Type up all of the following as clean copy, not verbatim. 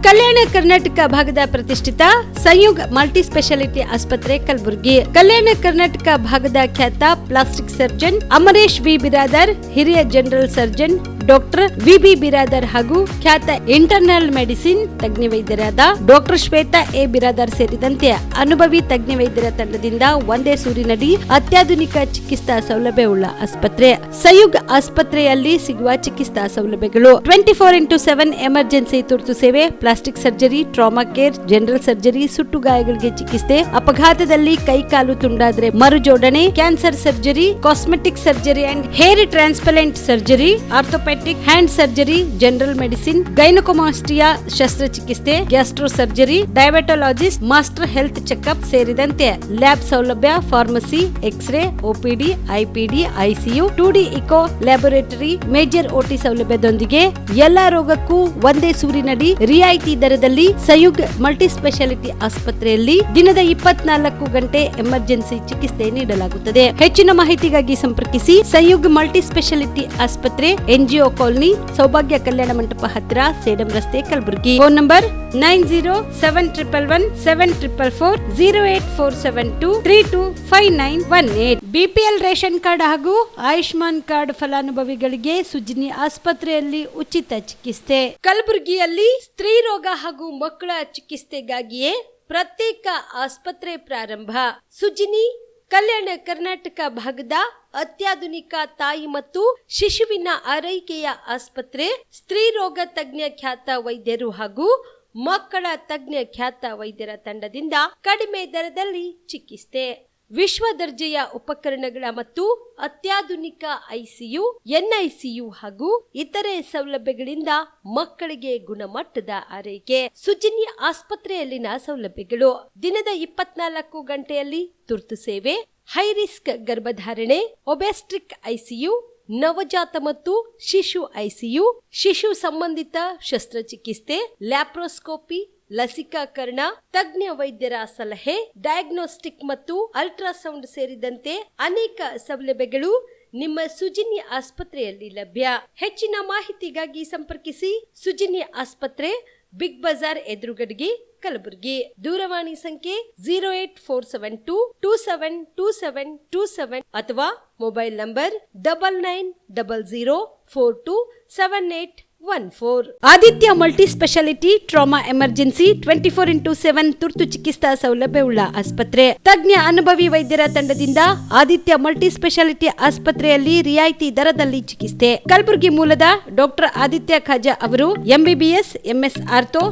ಕಲ್ಯಾಣ ಕರ್ನಾಟಕ ಭಾಗದ ಪ್ರತಿಷ್ಠಿತ ಸಂಯುಗ್ multi speciality ಆಸ್ಪತ್ರೆ ಕಲಬುರಗಿ. ಕಲ್ಯಾಣ ಕರ್ನಾಟಕ ಭಾಗದ ಖ್ಯಾತ plastic surgeon Amaresh V Biradar, ಹಿರಿಯ general surgeon doctor V Biradar ಹಾಗೂ ಖ್ಯಾತ ಇಂಟರ್ನಲ್ ಮೆಡಿಸಿನ್ ತಜ್ಞ ವೈದ್ಯರಾದ ಡಾಕ್ಟರ್ ಶ್ವೇತಾ ಎ ಬಿರಾದರ್ ಸೇರಿದಂತೆ ಅನುಭವಿ ತಜ್ಞ ವೈದ್ಯರ ತಂಡದಿಂದ ಒಂದೇ ಸೂರಿನಡಿ ಅತ್ಯಾಧುನಿಕ ಚಿಕಿತ್ಸಾ ಸೌಲಭ್ಯವುಳ್ಳ ಆಸ್ಪತ್ರೆ. ಸಂಯುಗ್ ಆಸ್ಪತ್ರೆಯಲ್ಲಿ ಸಿಗುವ ಚಿಕಿತ್ಸಾ ಸೌಲಭ್ಯಗಳು: 24x7 ಎಮರ್ಜೆನ್ಸಿ ತುರ್ತು ಸೇವೆ, plastic surgery, trauma care, general surgery, ಸುಟ್ಟು ಗಾಯಗಳಿಗೆ ಚಿಕಿತ್ಸೆ, ಅಪಘಾತದಲ್ಲಿ ಕೈ ಕಾಲು ತುಂಡಾದ್ರೆ ಮರುಜೋಡಣೆ, cancer surgery, cosmetic surgery and hair transplant surgery, orthopaedic hand surgery, general medicine, gynaecomastia ಶಸ್ತ್ರಚಿಕಿತ್ಸೆ, gastro surgery, diabetologist, master health checkup ಸೇರಿದಂತೆ ಲ್ಯಾಬ್ ಸೌಲಭ್ಯ, pharmacy, X-ray, OPD, IPD, ICU, 2D echo laboratory, major OT ಸೌಲಭ್ಯದೊಂದಿಗೆ ಎಲ್ಲಾ ರೋಗಕ್ಕೂ ಒಂದೇ ಸೂರಿನಡಿ ರಿಯಾಯಿತಿ ದರದಲ್ಲಿ ಸಂಯುಗ್ multi speciality ಆಸ್ಪತ್ರೆಯಲ್ಲಿ ದಿನದ 24 ಗಂಟೆ ಎಮರ್ಜೆನ್ಸಿ ಚಿಕಿತ್ಸೆ ನೀಡಲಾಗುತ್ತದೆ. ಹೆಚ್ಚಿನ ಮಾಹಿತಿಗಾಗಿ ಸಂಪರ್ಕಿಸಿ ಸಂಯುಗ್ ಮಲ್ಟಿ ಸ್ಪೆಷಾಲಿಟಿ ಆಸ್ಪತ್ರೆ, NGO ಕಾಲೋನಿ, ಸೌಭಾಗ್ಯ ಕಲ್ಯಾಣ ಮಂಟಪ ಹತ್ತಿರ, ಸೇಡಂ ರಸ್ತೆ, Kalaburagi. Phone number 9071117444, 08472325918. BPL ration card ಹಾಗೂ ಆಯುಷ್ಮಾನ್ ಕಾರ್ಡ್ ಫಲಾನುಭವಿಗಳಿಗೆ ಸುಜಿನಿ ಆಸ್ಪತ್ರೆಯಲ್ಲಿ ಉಚಿತ ಚಿಕಿತ್ಸೆ. ಕಲಬುರಗಿಯಲ್ಲಿ ಸ್ತ್ರೀ ರೋಗ ಹಾಗೂ ಮಕ್ಕಳ ಚಿಕಿತ್ಸೆಗಾಗಿಯೇ ಪ್ರತ್ಯೇಕ ಆಸ್ಪತ್ರೆ ಪ್ರಾರಂಭ. ಸುಜಿನಿ ಕಲ್ಯಾಣ ಕರ್ನಾಟಕ ಭಾಗದ ಅತ್ಯಾಧುನಿಕ ತಾಯಿ ಮತ್ತು ಶಿಶುವಿನ ಆರೈಕೆಯ ಆಸ್ಪತ್ರೆ. ಸ್ತ್ರೀ ರೋಗ ತಜ್ಞ ಖ್ಯಾತ ವೈದ್ಯರು ಹಾಗೂ ಮಕ್ಕಳ ತಜ್ಞ ಖ್ಯಾತ ವೈದ್ಯರ ತಂಡದಿಂದ ಕಡಿಮೆ ದರದಲ್ಲಿ ಚಿಕಿತ್ಸೆ, ವಿಶ್ವ ದರ್ಜೆಯ ಉಪಕರಣಗಳ ಮತ್ತು ಅತ್ಯಾಧುನಿಕ ICU, NICU ಹಾಗೂ ಇತರೆ ಸೌಲಭ್ಯಗಳಿಂದ ಮಕ್ಕಳಿಗೆ ಗುಣಮಟ್ಟದ ಆರೈಕೆ. ಸುಜಿನಿ ಆಸ್ಪತ್ರೆಯಲ್ಲಿನ ಸೌಲಭ್ಯಗಳು: ದಿನದ 24 ಗಂಟೆಯಲ್ಲಿ ತುರ್ತು ಸೇವೆ, ಹೈ ರಿಸ್ಕ್ ಗರ್ಭಧಾರಣೆ, ಒಬೆಸ್ಟ್ರಿಕ್ ICU, ನವಜಾತ ಮತ್ತು ಶಿಶು ICU, ಶಿಶು ಸಂಬಂಧಿತ ಶಸ್ತ್ರಚಿಕಿತ್ಸೆ, ಲ್ಯಾಪ್ರೋಸ್ಕೋಪಿ, ಲಸಿಕಾಕರಣ, ತಜ್ಞ ವೈದ್ಯರ ಸಲಹೆ, ಡಯಾಗ್ನೋಸ್ಟಿಕ್ ಮತ್ತು ಅಲ್ಟ್ರಾಸೌಂಡ್ ಸೇರಿದಂತೆ ಅನೇಕ ಸೌಲಭ್ಯಗಳು ನಿಮ್ಮ ಸುಜಿನಿ ಆಸ್ಪತ್ರೆಯಲ್ಲಿ ಲಭ್ಯ. ಹೆಚ್ಚಿನ ಮಾಹಿತಿಗಾಗಿ ಸಂಪರ್ಕಿಸಿ ಸುಜಿನಿ ಆಸ್ಪತ್ರೆ, ಬಿಗ್ ಬಜಾರ್ ಎದುರುಗಡೆಗೆ, ಕಲಬುರಗಿ. ದೂರವಾಣಿ ಸಂಖ್ಯೆ 08472272727 ಅಥವಾ mobile number 9900427814. Aditya multi speciality trauma emergency 24x7 ತುರ್ತು ಚಿಕಿತ್ಸಾ ಸೌಲಭ್ಯವುಳ್ಳ ಆಸ್ಪತ್ರೆ. ತಜ್ಞ ಅನುಭವಿ ವೈದ್ಯರ ತಂಡದಿಂದ ಆದಿತ್ಯ ಮಲ್ಟಿ ಸ್ಪೆಷಾಲಿಟಿ ಆಸ್ಪತ್ರೆಯಲ್ಲಿ ರಿಯಾಯಿತಿ ದರದಲ್ಲಿ ಚಿಕಿತ್ಸೆ. ಕಲಬುರಗಿ ಮೂಲದ ಡಾಕ್ಟರ್ ಆದಿತ್ಯ ಖಾಜಾ ಅವರು MBBS, MS ortho,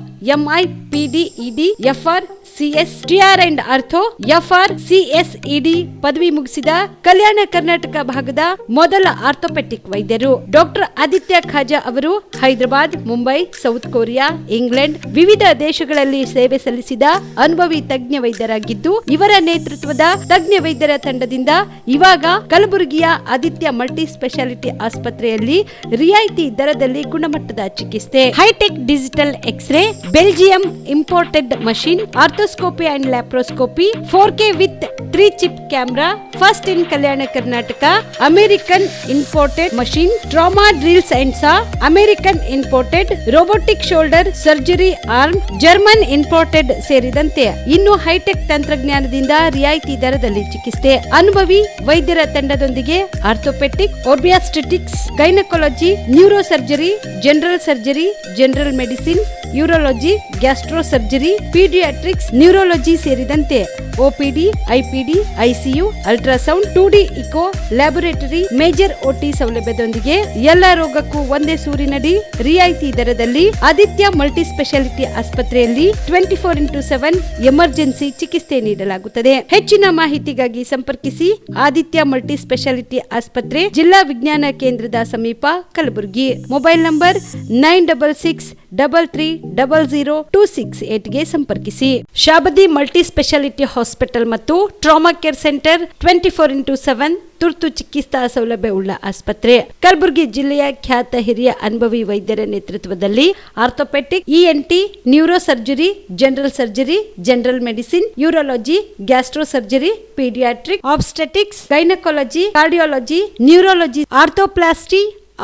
MI, PD, ED, FR, CS, TR and ortho, FR, CSED ಪದವಿ ಮುಗಿಸಿದ ಕಲ್ಯಾಣ ಕರ್ನಾಟಕ ಭಾಗದ ಮೊದಲ ಆರ್ಥೋಪೆಟಿಕ್ ವೈದ್ಯರು. ಡಾಕ್ಟರ್ ಆದಿತ್ಯ ಖಾಜಾ ಅವರು Hyderabad, Mumbai, south Korea, England ವಿವಿಧ ದೇಶಗಳಲ್ಲಿ ಸೇವೆ ಸಲ್ಲಿಸಿದ ಅನುಭವಿ ತಜ್ಞ ವೈದ್ಯರಾಗಿದ್ದು, ಇವರ ನೇತೃತ್ವದ ತಜ್ಞ ವೈದ್ಯರ ತಂಡದಿಂದ ಇವಾಗ ಕಲಬುರಗಿಯ ಆದಿತ್ಯ ಮಲ್ಟಿ ಸ್ಪೆಷಾಲಿಟಿ ಆಸ್ಪತ್ರೆಯಲ್ಲಿ ರಿಯಾಯಿತಿ ದರದಲ್ಲಿ ಗುಣಮಟ್ಟದ ಚಿಕಿತ್ಸೆ, hi-tech digital x-ray, Belgium imported machine, arthroscopy and laparoscopy, 4K with 3 chip camera, first in Kalyana Karnataka, American imported machine, trauma drills and saw, American imported robotic shoulder surgery arm, German imported ಸೇರಿದಂತೆ ಇನ್ನು high tech ತಂತ್ರಜ್ಞಾನದಿಂದ ರಿಯಾಯಿತಿ ದರದಲ್ಲಿ ಚಿಕಿತ್ಸೆ. ಅನುಭವಿ ವೈದ್ಯರ ತಂಡದೊಂದಿಗೆ orthopaedic, obstetrics, gynaecology, neuro surgery, general surgery, general medicine, urology, gastro surgery, paediatrics, neurology ಸೇರಿದಂತೆ OPD, IPD, ICU, ultrasound, 2D echo laboratory, major OT ಸೌಲಭ್ಯದೊಂದಿಗೆ ಎಲ್ಲ ರೋಗಕ್ಕೂ ಒಂದೇ ಸೂರಿನಡಿ ರಿಯಾಯಿತಿ ದರದಲ್ಲಿ ಆದಿತ್ಯ ಮಲ್ಟಿ ಸ್ಪೆಷಾಲಿಟಿ ಆಸ್ಪತ್ರೆಯಲ್ಲಿ 24x7 ಎಮರ್ಜೆನ್ಸಿ ಚಿಕಿತ್ಸೆ ನೀಡಲಾಗುತ್ತದೆ. ಹೆಚ್ಚಿನ ಮಾಹಿತಿಗಾಗಿ ಸಂಪರ್ಕಿಸಿ ಆದಿತ್ಯ ಮಲ್ಟಿ ಸ್ಪೆಷಾಲಿಟಿ ಆಸ್ಪತ್ರೆ, ಜಿಲ್ಲಾ ವಿಜ್ಞಾನ ಕೇಂದ್ರದ ಸಮೀಪ, ಕಲಬುರಗಿ. ಮೊಬೈಲ್ ನಂಬರ್ 9633300268ಗೆ ಸಂಪರ್ಕಿಸಿ. ಶಾಬದಿ ಮಲ್ಟಿ ಸ್ಪೆಷಾಲಿಟಿ ಹಾಸ್ಪಿಟಲ್ ಮತ್ತು ಟ್ರಾಮಾ ಕೇರ್ ಸೆಂಟರ್ 24x7 ತುರ್ತು ಚಿಕಿತ್ಸಾ ಸೌಲಭ್ಯವುಳ್ಳ ಆಸ್ಪತ್ರೆ. ಕಲಬುರಗಿ ಜಿಲ್ಲೆಯ ಖ್ಯಾತ ಹಿರಿಯ ಅನುಭವಿ ವೈದ್ಯರ ನೇತೃತ್ವದಲ್ಲಿ orthopaedic, ENT, neuro surgery, general surgery, general medicine, urology, gastro surgery, paediatric, obstetrics, gynaecology, cardiology, neurology, arthroplasty,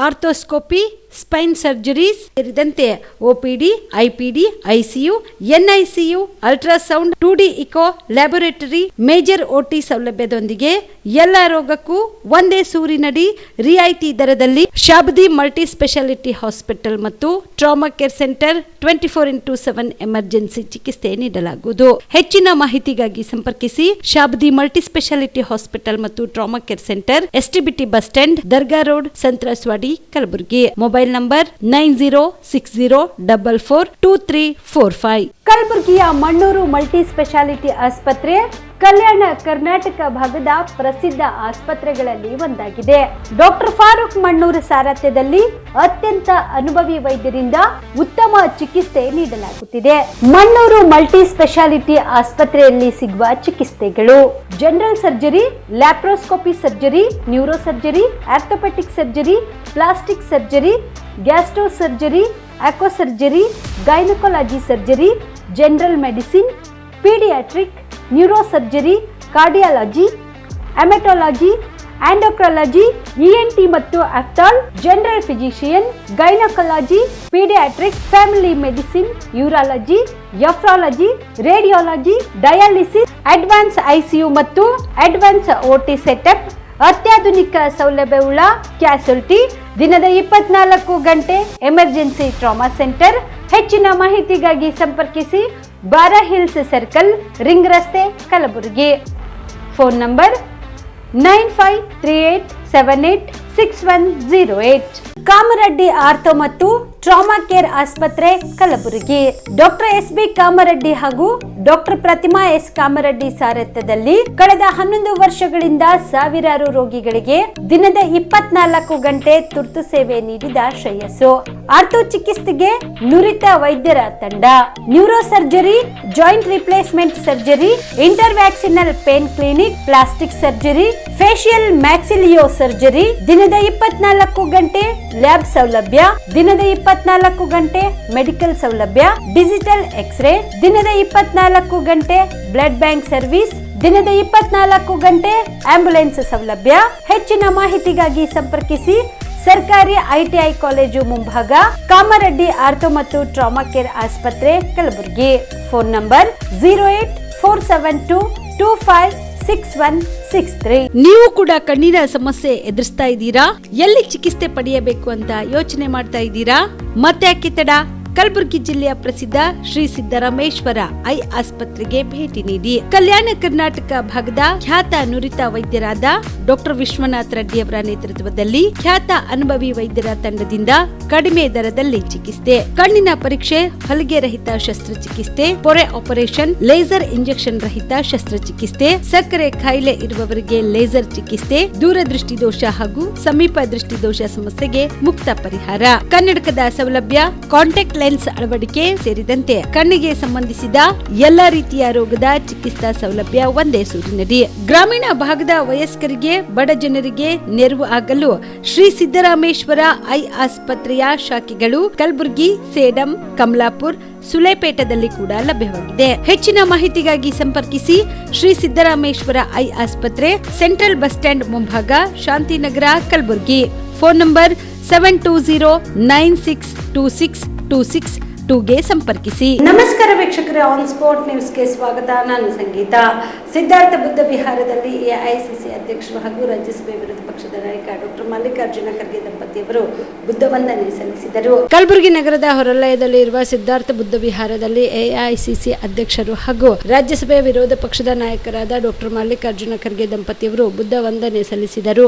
arthroscopy, spine surgeries ಸೇರಿದಂತೆ OPD, IPD, ICU, NICU, ultrasound, 2D echo, laboratory, major OT ಸೌಲಭ್ಯದೊಂದಿಗೆ ಎಲ್ಲ ರೋಗಕ್ಕೂ ಒಂದೇ ಸೂರಿನಡಿ ರಿಯಾಯಿತಿ ದರದಲ್ಲಿ ಶಾಬದಿ ಮಲ್ಟಿ ಸ್ಪೆಷಾಲಿಟಿ ಹಾಸ್ಪಿಟಲ್ ಮತ್ತು trauma care centre 24x7 emergency ಚಿಕಿತ್ಸೆ ನೀಡಲಾಗುವುದು. ಹೆಚ್ಚಿನ ಮಾಹಿತಿಗಾಗಿ ಸಂಪರ್ಕಿಸಿ ಶಾಬದಿ ಮಲ್ಟಿ ಸ್ಪೆಷಾಲಿಟಿ ಹಾಸ್ಪಿಟಲ್ ಮತ್ತು trauma care centre, STBT bus stand, Dargah road, ಸಂತ್ರಸ್ವಾಡಿ, Kalaburagi. Mobile number 9060442345. ಕಲಬುರಗಿಯ ಮಣ್ಣೂರು ಮಲ್ಟಿ ಸ್ಪೆಷಾಲಿಟಿ ಆಸ್ಪತ್ರೆ ಕಲ್ಯಾಣ ಕರ್ನಾಟಕ ಭಾಗದ ಪ್ರಸಿದ್ಧ ಆಸ್ಪತ್ರೆಗಳಲ್ಲಿ ಒಂದಾಗಿದೆ. ಡಾಕ್ಟರ್ ಫಾರೂಕ್ ಮಣ್ಣೂರು ಸಾರಥ್ಯದಲ್ಲಿ ಅತ್ಯಂತ ಅನುಭವಿ ವೈದ್ಯರಿಂದ ಉತ್ತಮ ಚಿಕಿತ್ಸೆ ನೀಡಲಾಗುತ್ತಿದೆ. ಮಣ್ಣೂರು ಮಲ್ಟಿ ಸ್ಪೆಷಾಲಿಟಿ ಆಸ್ಪತ್ರೆಯಲ್ಲಿ ಸಿಗುವ ಚಿಕಿತ್ಸೆಗಳು: general surgery, laparoscopy surgery, neuro surgery, orthopaedic surgery, plastic surgery, gastro surgery, aqua surgery, gynaecology surgery, general medicine, paediatric, neuro surgery, cardiology, haematology, endocrinology, ENT ಮತ್ತು ophthal, general physician, gynaecology, paediatric, family medicine, urology, nephrology, radiology, dialysis, advance ICU ಮತ್ತು advance OT setup, ಅತ್ಯಾಧುನಿಕ ಸೌಲಭ್ಯವುಳ್ಳ ಕ್ಯಾಸುಲಿಟಿ, ದಿನದ 24 ಗಂಟೆ emergency trauma centre. ಹೆಚ್ಚಿನ ಮಾಹಿತಿಗಾಗಿ ಸಂಪರ್ಕಿಸಿ ಬಾರಾ hills circle, ring ರಸ್ತೆ, Kalaburagi. Phone number 9538786108. Kamareddy ortho ಮತ್ತು ಟ್ರಾಮಾ ಕೇರ್ ಆಸ್ಪತ್ರೆ, ಕಲಬುರಗಿ. Doctor S B. ಕಾಮರೆಡ್ಡಿ ಹಾಗೂ ಡಾಕ್ಟರ್ ಪ್ರತಿಮಾ ಎಸ್. ಕಾಮರೆಡ್ಡಿ ಸಾರಥ್ಯದಲ್ಲಿ ಕಳೆದ 11 ವರ್ಷಗಳಿಂದ ಸಾವಿರಾರು ರೋಗಿಗಳಿಗೆ ದಿನದ 24 ಗಂಟೆ ತುರ್ತು ಸೇವೆ ನೀಡಿದ ಶ್ರೇಯಸ್ಸು. ಆರ್ಥೋ ಚಿಕಿತ್ಸೆಗೆ ನುರಿತ ವೈದ್ಯರ ತಂಡ, neuro surgery, joint replacement surgery, interventional pain clinic, plastic surgery, facial maxillo surgery, ದಿನದ 24 ಗಂಟೆ ಲ್ಯಾಬ್ ಸೌಲಭ್ಯ, ದಿನದ 24 ಗಂಟೆ ಮೆಡಿಕಲ್ ಸೌಲಭ್ಯ, ಡಿಜಿಟಲ್ ಎಕ್ಸ್ರೇ, ದಿನದ 24 ಗಂಟೆ ಬ್ಲಡ್ ಬ್ಯಾಂಕ್ ಸರ್ವಿಸ್, ದಿನದ 24 ಗಂಟೆ ಆಂಬ್ಯುಲೆನ್ಸ್ ಸೌಲಭ್ಯ. ಹೆಚ್ಚಿನ ಮಾಹಿತಿಗಾಗಿ ಸಂಪರ್ಕಿಸಿ ಸರ್ಕಾರಿ ಐಟಿಐ ಕಾಲೇಜು ಮುಂಭಾಗ, ಕಾಮರೆಡ್ಡಿ ಆರ್ಥೋ ಮತ್ತು ಟ್ರಾಮಾ ಕೇರ್ ಆಸ್ಪತ್ರೆ, ಕಲಬುರಗಿ. Phone number 08472256163. ನೀವು ಕೂಡ ಕಣ್ಣಿನ ಸಮಸ್ಯೆ ಎದುರಿಸ್ತಾ ಇದ್ದೀರಾ? ಎಲ್ಲಿ ಚಿಕಿತ್ಸೆ ಪಡೆಯಬೇಕು ಅಂತ ಯೋಚನೆ ಮಾಡ್ತಾ ಇದ್ದೀರಾ? ಮತ್ತೆ ತಡ, ಕಲಬುರಗಿ ಜಿಲ್ಲೆಯ ಪ್ರಸಿದ್ಧ ಶ್ರೀ ಸಿದ್ದರಾಮೇಶ್ವರ ಐ ಆಸ್ಪತ್ರೆಗೆ ಭೇಟಿ ನೀಡಿ ಕಲ್ಯಾಣ ಕರ್ನಾಟಕ ಭಾಗದ ಖ್ಯಾತ ನುರಿತ ವೈದ್ಯರಾದ ಡಾಕ್ಟರ್ ವಿಶ್ವನಾಥ್ ರೆಡ್ಡಿ ಅವರ ನೇತೃತ್ವದಲ್ಲಿ ಖ್ಯಾತ ಅನುಭವಿ ವೈದ್ಯರ ತಂಡದಿಂದ ಕಡಿಮೆ ದರದಲ್ಲಿ ಚಿಕಿತ್ಸೆ, ಕಣ್ಣಿನ ಪರೀಕ್ಷೆ, ಹೊಲಿಗೆ ರಹಿತ ಶಸ್ತ್ರಚಿಕಿತ್ಸೆ, ಪೊರೆ ಆಪರೇಷನ್, ಲೇಸರ್ ಇಂಜೆಕ್ಷನ್ ರಹಿತ ಶಸ್ತ್ರಚಿಕಿತ್ಸೆ, ಸಕ್ಕರೆ ಕಾಯಿಲೆ ಇರುವವರಿಗೆ ಲೇಸರ್ ಚಿಕಿತ್ಸೆ, ದೂರದೃಷ್ಟಿ ದೋಷ ಹಾಗೂ ಸಮೀಪ ದೃಷ್ಟಿ ದೋಷ ಸಮಸ್ಯೆಗೆ ಮುಕ್ತ ಪರಿಹಾರ, ಕನ್ನಡಕದ ಸೌಲಭ್ಯ, ಕಾಂಟ್ಯಾಕ್ಟ್ ಲೆನ್ಸ್ ಅಳವಡಿಕೆ ಸೇರಿದಂತೆ ಕಣ್ಣಿಗೆ ಸಂಬಂಧಿಸಿದ ಎಲ್ಲಾ ರೀತಿಯ ರೋಗದ ಚಿಕಿತ್ಸಾ ಸೌಲಭ್ಯ ಒಂದೇ ಸೂರಿನಡಿ. ಗ್ರಾಮೀಣ ಭಾಗದ ವಯಸ್ಕರಿಗೆ, ಬಡ ಜನರಿಗೆ ನೆರವು ಆಗಲು ಶ್ರೀ ಸಿದ್ದರಾಮೇಶ್ವರ ಐ ಆಸ್ಪತ್ರೆಯ ಶಾಖೆಗಳು ಕಲಬುರಗಿ, ಸೇಡಂ, ಕಮಲಾಪುರ್, ಸುಲೇಪೇಟದಲ್ಲಿ ಕೂಡ ಲಭ್ಯವಾಗಿದೆ. ಹೆಚ್ಚಿನ ಮಾಹಿತಿಗಾಗಿ ಸಂಪರ್ಕಿಸಿ ಶ್ರೀ ಸಿದ್ದರಾಮೇಶ್ವರ ಐ ಆಸ್ಪತ್ರೆ, ಸೆಂಟ್ರಲ್ ಬಸ್ ಸ್ಟ್ಯಾಂಡ್ ಮುಂಭಾಗ, ಶಾಂತಿನಗರ, ಕಲಬುರಗಿ. ಫೋನ್ ನಂಬರ್ 7209626262ಗೆ ಸಂಪರ್ಕಿಸಿ. ನಮಸ್ಕಾರ ವೀಕ್ಷಕರೇ, ಆನ್ ಸ್ಪಾಟ್ ನ್ಯೂಸ್ಗೆ ಸ್ವಾಗತ. ನಾನು ಸಂಗೀತ. ಸಿದ್ಧಾರ್ಥ ಬುದ್ಧ ವಿಹಾರದಲ್ಲಿ ಎಐಸಿಸಿ ಅಧ್ಯಕ್ಷರು ಹಾಗೂ ರಾಜ್ಯಸಭೆ ವಿರೋಧ ಪಕ್ಷದ ನಾಯಕ ಡಾಕ್ಟರ್ ಮಲ್ಲಿಕಾರ್ಜುನ ಖರ್ಗೆ ದಂಪತಿಯವರು ಬುದ್ಧ ವಂದನೆ ಸಲ್ಲಿಸಿದರು. ಕಲಬುರಗಿ ನಗರದ ಹೊರವಲಯದಲ್ಲಿ ಇರುವ ಸಿದ್ಧಾರ್ಥ ಬುದ್ಧ ವಿಹಾರದಲ್ಲಿ ಎಐಸಿಸಿ ಅಧ್ಯಕ್ಷರು ಹಾಗೂ ರಾಜ್ಯಸಭೆ ವಿರೋಧ ಪಕ್ಷದ ನಾಯಕರಾದ ಡಾಕ್ಟರ್ ಮಲ್ಲಿಕಾರ್ಜುನ ಖರ್ಗೆ ದಂಪತಿಯವರು ಬುದ್ಧ ವಂದನೆ ಸಲ್ಲಿಸಿದರು.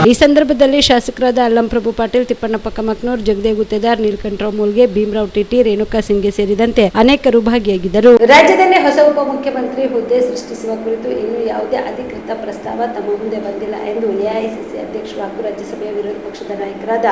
ಈ ಸಂದರ್ಭದಲ್ಲಿ ಶಾಸಕರಾದ ಅಲ್ಲಂಪ್ರಭು ಪಾಟೀಲ್, ತಿಪ್ಪಣ್ಣಪ್ಪ ಕಮಕ್ನೂರ್, ಜಗದೇವ್ ಗುತ್ತೇದಾರ್, ನೀಲಕಂಠರಾವ್ ಮೂಲ್ಗೆ, ಭೀಮರಾವ್ ಟಿಟಿ, ರೇಣುಕಾ ಸಿಂಗ್ಗೆ ಸೇರಿದಂತೆ ಅನೇಕರು ಭಾಗಿಯಾಗಿದ್ದರು. ರಾಜ್ಯದಲ್ಲಿ ಹೊಸ ಉಪಮುಖ್ಯಮಂತ್ರಿ ಹುದ್ದೆ ಸೃಷ್ಟಿಸುವ ಕುರಿತು ಇನ್ನೂ ಯಾವುದೇ ಅಧಿಕೃತ ಪ್ರಸ್ತಾವ ತಮ್ಮ ಮುಂದೆ ಬಂದಿಲ್ಲ ಎಂದು ಎಐಸಿಸಿ ಅಧ್ಯಕ್ಷರು ಹಾಗೂ ರಾಜ್ಯಸಭೆಯ ವಿರೋಧ ಪಕ್ಷದ ನಾಯಕರಾದ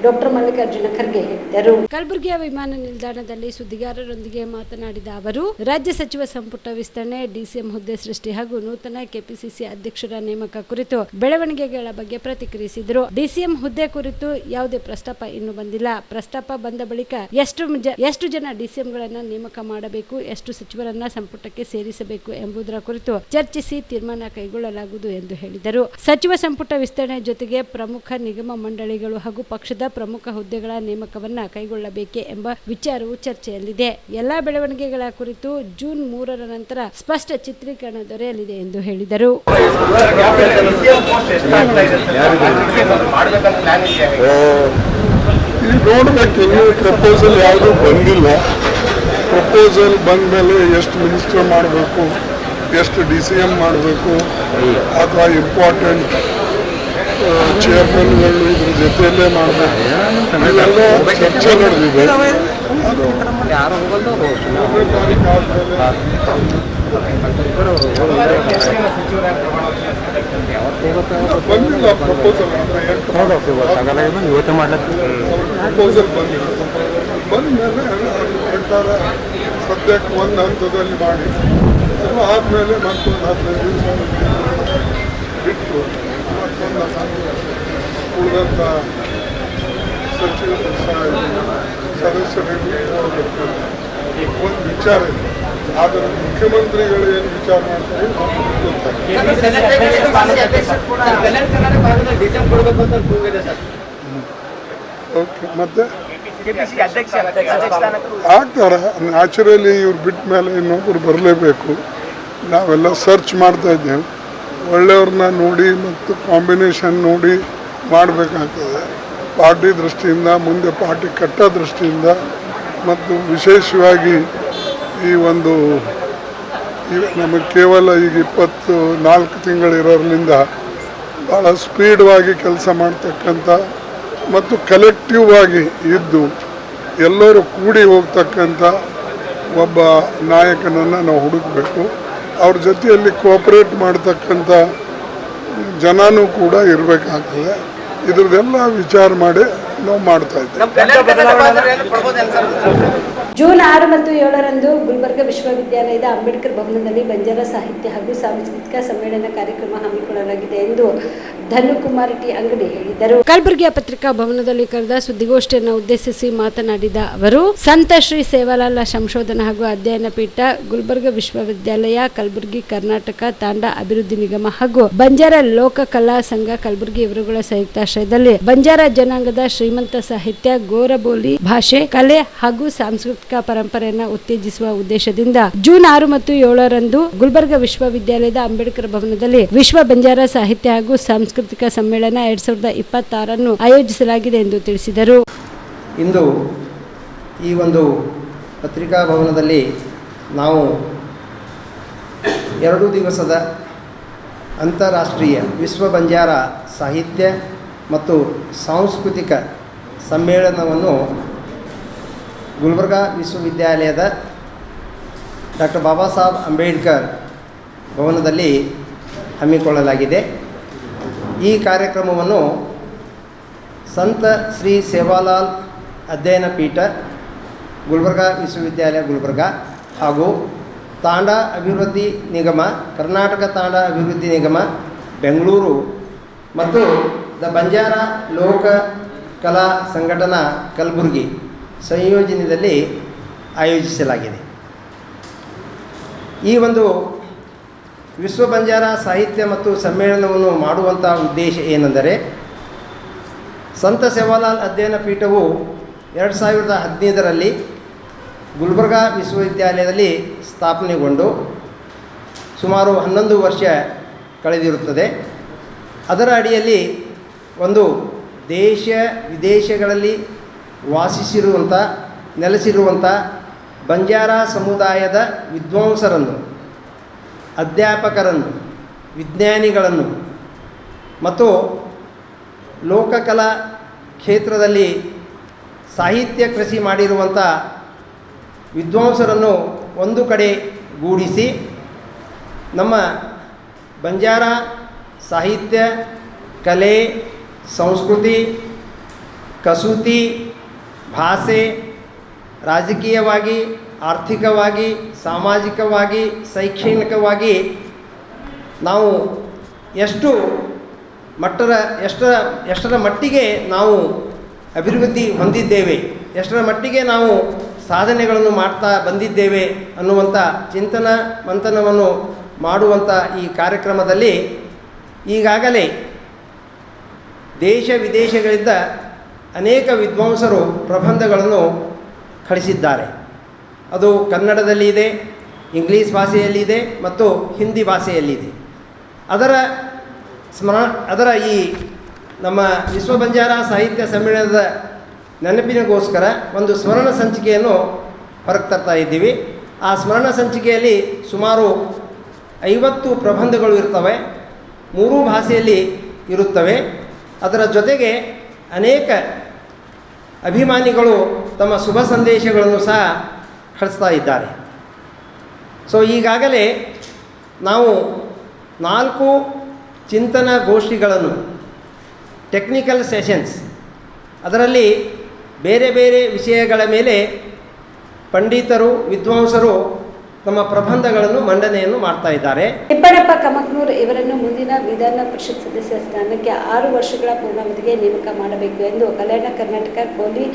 ಡಾಕ್ಟರ್ ಮಲ್ಲಿಕಾರ್ಜುನ ಖರ್ಗೆ ಹೇಳಿದರು. ಕಲಬುರಗಿಯ ವಿಮಾನ ನಿಲ್ದಾಣದಲ್ಲಿ ಸುದ್ದಿಗಾರರೊಂದಿಗೆ ಮಾತನಾಡಿದ ಅವರು, ರಾಜ್ಯ ಸಚಿವ ಸಂಪುಟ ವಿಸ್ತರಣೆ, ಡಿಸಿಎಂ ಹುದ್ದೆ ಸೃಷ್ಟಿ ಹಾಗೂ ನೂತನ ಕೆಪಿಸಿಸಿ ಅಧ್ಯಕ್ಷರ ನೇಮಕ ಕುರಿತು ಬೆಳವಣಿಗೆಗಳ ಬಗ್ಗೆ ಪ್ರತಿಕ್ರಿಯಿಸಿದರು. ಡಿಸಿಎಂ ಹುದ್ದೆ ಕುರಿತು ಯಾವುದೇ ಪ್ರಸ್ತಾಪ ಇನ್ನೂ ಬಂದಿಲ್ಲ. ಪ್ರಸ್ತಾಪ ಬಂದ ಬಳಿಕ ಎಷ್ಟು ಜನ ಡಿಸಿಎಂಗಳನ್ನ ನೇಮಕ ಮಾಡಬೇಕು, ಎಷ್ಟು ಸಚಿವರನ್ನ ಸಂಪುಟಕ್ಕೆ ಸೇರಿಸಬೇಕು ಎಂಬುದರ ಕುರಿತು ಚರ್ಚಿಸಿ ತೀರ್ಮಾನ ಕೈಗೊಳ್ಳಲಾಗುವುದು ಎಂದು ಹೇಳಿದರು. ಸಚಿವ ಸಂಪುಟ ವಿಸ್ತರಣೆ ಜೊತೆಗೆ ಪ್ರಮುಖ ನಿಗಮ ಮಂಡಳಿಗಳು ಹಾಗೂ ಪಕ್ಷದ ಪ್ರಮುಖ ಹುದ್ದೆಗಳ ನೇಮಕವನ್ನ ಕೈಗೊಳ್ಳಬೇಕೆ ಎಂಬ ವಿಚಾರವು ಚರ್ಚೆಯಲ್ಲಿದೆ. ಎಲ್ಲಾ ಬೆಳವಣಿಗೆಗಳ ಕುರಿತು ಜೂನ್ 3ರ ನಂತರ ಸ್ಪಷ್ಟ ಚಿತ್ರೀಕರಣ ದೊರೆಯಲಿದೆ ಎಂದು ಹೇಳಿದರು. ನೋಡ್ಬೇಕು, ಇನ್ನೂ ಪ್ರಪೋಸಲ್ ಯಾವುದೂ ಬಂದಿಲ್ಲ. ಪ್ರಪೋಸಲ್ ಬಂದ ಮೇಲೆ ಎಷ್ಟು ಮಿನಿಸ್ಟರ್ ಮಾಡಬೇಕು, ಎಷ್ಟು DCM ಮಾಡಬೇಕು, ಅಥವಾ ಇಂಪಾರ್ಟೆಂಟ್ ಚೇರ್ಮನ್ಗಳು ಇದ್ರ ಜೊತೆಯಲ್ಲೇ ಮಾಡಬೇಕು, ಇವೆಲ್ಲ ಚರ್ಚೆ ನಡೆದಿದೆ. ಅದು ಬಂದಿಲ್ಲ ಪ್ರಪೋಸಲ್. ಪ್ರಪೋಸಲ್ ಬಂದಿಲ್ಲ. ಬಂದ ಮೇಲೆ ಸರ್ಕಾರ ಸದ್ಯಕ್ಕೆ ಒಂದು ಹಂತದಲ್ಲಿ ಮಾಡಿ, ಅದು ಆದಮೇಲೆ ಮತ್ತೊಂದು 15 ದಿವಸ ಬಿಟ್ಟು ಮತ್ತೊಂದು ಉಳಿದಂಥ ಸದಸ್ಯರಿಗೆ ಒಂದು ವಿಚಾರ ಇದೆ. ಆದರೆ ಮುಖ್ಯಮಂತ್ರಿಗಳು ಏನು ವಿಚಾರ ಮಾಡ್ತಾರೆ ಓಕೆ. ಮತ್ತೆ ಆಗ್ತಾರೆ ನ್ಯಾಚುರಲಿ. ಇವ್ರು ಬಿಟ್ಟ ಮೇಲೆ ಇನ್ನೊಬ್ಬರು ಬರಲೇಬೇಕು. ನಾವೆಲ್ಲ ಸರ್ಚ್ ಮಾಡ್ತಾ ಇದ್ದೇವೆ. ಒಳ್ಳೆಯವ್ರನ್ನ ನೋಡಿ ಮತ್ತು ಕಾಂಬಿನೇಷನ್ ನೋಡಿ ಮಾಡಬೇಕಾಗ್ತದೆ. ಪಾರ್ಟಿ ದೃಷ್ಟಿಯಿಂದ, ಮುಂದೆ ಪಾರ್ಟಿ ಕಟ್ಟೋ ದೃಷ್ಟಿಯಿಂದ, ಮತ್ತು ವಿಶೇಷವಾಗಿ ಈ ಒಂದು ನಮಗೆ ಕೇವಲ ಈಗ 24 ತಿಂಗಳಿರೋದ್ರಿಂದ ಭಾಳ ಸ್ಪೀಡ್ವಾಗಿ ಕೆಲಸ ಮಾಡ್ತಕ್ಕಂಥ ಮತ್ತು ಕಲೆಕ್ಟಿವ್ ಆಗಿ ಇದ್ದು ಎಲ್ಲರೂ ಕೂಡಿ ಹೋಗ್ತಕ್ಕಂಥ ಒಬ್ಬ ನಾಯಕನನ್ನು ನಾವು ಹುಡುಕಬೇಕು. ಅವ್ರ ಜೊತೆಯಲ್ಲಿ ಕೋಆಪರೇಟ್ ಮಾಡ್ತಕ್ಕಂಥ ಜನನೂ ಕೂಡ ಇರಬೇಕಾಗ್ತದೆ. ಇದ್ರದ್ದೆಲ್ಲ ವಿಚಾರ ಮಾಡಿ ನಾವು ಮಾಡ್ತಾ ಇದ್ದೇವೆ. ಜೂನ್ 6 ಮತ್ತು 7ರಂದು ಗುಲ್ಬರ್ಗ ವಿಶ್ವವಿದ್ಯಾಲಯದ ಅಂಬೇಡ್ಕರ್ ಭವನದಲ್ಲಿ ಬಂಜಾರ ಸಾಹಿತ್ಯ ಹಾಗೂ ಸಾಂಸ್ಕೃತಿಕ ಸಮ್ಮೇಳನ ಕಾರ್ಯಕ್ರಮ ಹಮ್ಮಿಕೊಳ್ಳಲಾಗಿದೆ ಎಂದು ಧನುಕುಮಾರ್ ಟಿ ಅಂಗಡಿ ಹೇಳಿದರು. ಕಲಬುರಗಿಯ ಪತ್ರಿಕಾ ಭವನದಲ್ಲಿ ಕರೆದ ಸುದ್ದಿಗೋಷ್ಠಿಯನ್ನು ಉದ್ದೇಶಿಸಿ ಮಾತನಾಡಿದ ಅವರು, ಸಂತ ಶ್ರೀ ಸೇವಾಲಾಲ್ ಸಂಶೋಧನಾ ಹಾಗೂ ಅಧ್ಯಯನ ಪೀಠ, ಗುಲ್ಬರ್ಗ ವಿಶ್ವವಿದ್ಯಾಲಯ, ಕಲಬುರಗಿ ಕರ್ನಾಟಕ ತಾಂಡ ಅಭಿವೃದ್ಧಿ ನಿಗಮ ಹಾಗೂ ಬಂಜಾರ ಲೋಕ ಕಲಾ ಸಂಘ ಕಲಬುರಗಿ ಇವರುಗಳ ಸಂಯುಕ್ತಾಶ್ರಯದಲ್ಲಿ ಬಂಜಾರ ಜನಾಂಗದ ಶ್ರೀಮಂತ ಸಾಹಿತ್ಯ, ಗೋರಬೋಲಿ ಭಾಷೆ, ಕಲೆ ಹಾಗೂ ಸಾಂಸ್ಕೃತಿಕ ಪರಂಪರೆಯನ್ನು ಉತ್ತೇಜಿಸುವ ಉದ್ದೇಶದಿಂದ ಜೂನ್ 6 ಮತ್ತು 7ರಂದು ಗುಲ್ಬರ್ಗ ವಿಶ್ವವಿದ್ಯಾಲಯದ ಅಂಬೇಡ್ಕರ್ ಭವನದಲ್ಲಿ ವಿಶ್ವ ಬಂಜಾರ ಸಾಹಿತ್ಯ ಹಾಗೂ ಸಾಂಸ್ಕೃತಿಕ ಸಮ್ಮೇಳನ 2026 ಆಯೋಜಿಸಲಾಗಿದೆ ಎಂದು ತಿಳಿಸಿದರು. ಇಂದು ಈ ಒಂದು ಪತ್ರಿಕಾ ಭವನದಲ್ಲಿ ನಾವು 2 ದಿವಸದ ಅಂತಾರಾಷ್ಟ್ರೀಯ ವಿಶ್ವ ಬಂಜಾರ ಸಾಹಿತ್ಯ ಮತ್ತು ಸಾಂಸ್ಕೃತಿಕ ಸಮ್ಮೇಳನವನ್ನು ಗುಲ್ಬರ್ಗಾ ವಿಶ್ವವಿದ್ಯಾಲಯದ ಡಾಕ್ಟರ್ ಬಾಬಾ ಸಾಹೇಬ್ ಅಂಬೇಡ್ಕರ್ ಭವನದಲ್ಲಿ ಹಮ್ಮಿಕೊಳ್ಳಲಾಗಿದೆ. ಈ ಕಾರ್ಯಕ್ರಮವನ್ನು ಸಂತ ಶ್ರೀ ಸೇವಾಲಾಲ್ ಅಧ್ಯಯನ ಪೀಠ ಗುಲ್ಬರ್ಗಾ ವಿಶ್ವವಿದ್ಯಾಲಯ ಗುಲ್ಬರ್ಗಾ ಹಾಗೂ ತಾಂಡಾ ಅಭಿವೃದ್ಧಿ ನಿಗಮ ಕರ್ನಾಟಕ ತಾಂಡಾ ಅಭಿವೃದ್ಧಿ ನಿಗಮ ಬೆಂಗಳೂರು ಮತ್ತು ದ ಬಂಜಾರ ಲೋಕ ಕಲಾ ಸಂಘಟನಾ ಕಲಬುರಗಿ ಸಂಯೋಜನೆಯಲ್ಲಿ ಆಯೋಜಿಸಲಾಗಿದೆ. ಈ ಒಂದು ವಿಶ್ವ ಬಂಜಾರ ಸಾಹಿತ್ಯ ಮತ್ತು ಸಮ್ಮೇಳನವನ್ನು ಮಾಡುವಂಥ ಉದ್ದೇಶ ಏನೆಂದರೆ, ಸಂತ ಸೇವಾಲಾಲ್ ಅಧ್ಯಯನ ಪೀಠವು 2015ರಲ್ಲಿ ಗುಲ್ಬರ್ಗಾ ವಿಶ್ವವಿದ್ಯಾಲಯದಲ್ಲಿ ಸ್ಥಾಪನೆಗೊಂಡು ಸುಮಾರು 11 ವರ್ಷ ಕಳೆದಿರುತ್ತದೆ. ಅದರ ಅಡಿಯಲ್ಲಿ ಒಂದು ದೇಶ ವಿದೇಶಗಳಲ್ಲಿ ವಾಸಿಸಿರುವಂಥ ನೆಲೆಸಿರುವಂಥ ಬಂಜಾರ ಸಮುದಾಯದ ವಿದ್ವಾಂಸರನ್ನು, ಅಧ್ಯಾಪಕರನ್ನು, ವಿಜ್ಞಾನಿಗಳನ್ನು ಮತ್ತು ಲೋಕಕಲಾ ಕ್ಷೇತ್ರದಲ್ಲಿ ಸಾಹಿತ್ಯ ಕೃಷಿ ಮಾಡಿರುವಂಥ ವಿದ್ವಾಂಸರನ್ನು ಒಂದು ಕಡೆ ಗೂಡಿಸಿ ನಮ್ಮ ಬಂಜಾರ ಸಾಹಿತ್ಯ, ಕಲೆ, ಸಂಸ್ಕೃತಿ, ಕಸೂತಿ, ಭಾಷೆ, ರಾಜಕೀಯವಾಗಿ, ಆರ್ಥಿಕವಾಗಿ, ಸಾಮಾಜಿಕವಾಗಿ, ಶೈಕ್ಷಣಿಕವಾಗಿ ನಾವು ಎಷ್ಟರ ಮಟ್ಟಿಗೆ ನಾವು ಅಭಿವೃದ್ಧಿ ಹೊಂದಿದ್ದೇವೆ, ಎಷ್ಟರ ಮಟ್ಟಿಗೆ ನಾವು ಸಾಧನೆಗಳನ್ನು ಮಾಡ್ತಾ ಬಂದಿದ್ದೇವೆ ಅನ್ನುವಂಥ ಚಿಂತನ ಮಂಥನವನ್ನು ಮಾಡುವಂಥ ಈ ಕಾರ್ಯಕ್ರಮದಲ್ಲಿ ಈಗಾಗಲೇ ದೇಶ ವಿದೇಶಗಳಿಂದ ಅನೇಕ ವಿದ್ವಾಂಸರು ಪ್ರಬಂಧಗಳನ್ನು ಕಳಿಸಿದ್ದಾರೆ. ಅದು ಕನ್ನಡದಲ್ಲಿ ಇದೆ, ಇಂಗ್ಲೀಷ್ ಭಾಷೆಯಲ್ಲಿದೆ ಮತ್ತು ಹಿಂದಿ ಭಾಷೆಯಲ್ಲಿದೆ. ಅದರ ಈ ನಮ್ಮ ವಿಶ್ವ ಬಂಜಾರ ಸಾಹಿತ್ಯ ಸಮ್ಮೇಳನದ ನೆನಪಿನಗೋಸ್ಕರ ಒಂದು ಸ್ಮರಣ ಸಂಚಿಕೆಯನ್ನು ಹೊರಗೆ ತರ್ತಾ ಇದ್ದೀವಿ. ಆ ಸ್ಮರಣ ಸಂಚಿಕೆಯಲ್ಲಿ ಸುಮಾರು 50 ಪ್ರಬಂಧಗಳು ಇರ್ತವೆ, 3 ಭಾಷೆಯಲ್ಲಿ ಇರುತ್ತವೆ. ಅದರ ಜೊತೆಗೆ ಅನೇಕ ಅಭಿಮಾನಿಗಳು ತಮ್ಮ ಶುಭ ಸಂದೇಶಗಳನ್ನು ಸಹ ಕಳಿಸ್ತಾ ಇದ್ದಾರೆ. ಸೊ ಈಗಾಗಲೇ ನಾವು 4 ಚಿಂತನ ಗೋಷ್ಠಿಗಳನ್ನು, ಟೆಕ್ನಿಕಲ್ ಸೆಷನ್ಸ್, ಅದರಲ್ಲಿ ಬೇರೆ ಬೇರೆ ವಿಷಯಗಳ ಮೇಲೆ ಪಂಡಿತರು, ವಿದ್ವಾಂಸರು ತಮ್ಮ ಪ್ರಬಂಧಗಳನ್ನು ಮಂಡನೆಯನ್ನು ಮಾಡ್ತಾ ಇದ್ದಾರೆ. ತಿಪ್ಪಣ್ಣಪ್ಪ ಕಮಕ್ನೂರ್ ಇವರನ್ನು ಮುಂದಿನ ವಿಧಾನ ಪರಿಷತ್ ಸದಸ್ಯ ಸ್ಥಾನಕ್ಕೆ 6 ವರ್ಷಗಳ ಪೂರ್ಣಾವಧಿಗೆ ನೇಮಕ ಮಾಡಬೇಕು ಎಂದು ಕಲ್ಯಾಣ ಕರ್ನಾಟಕ ಕೋಲಿ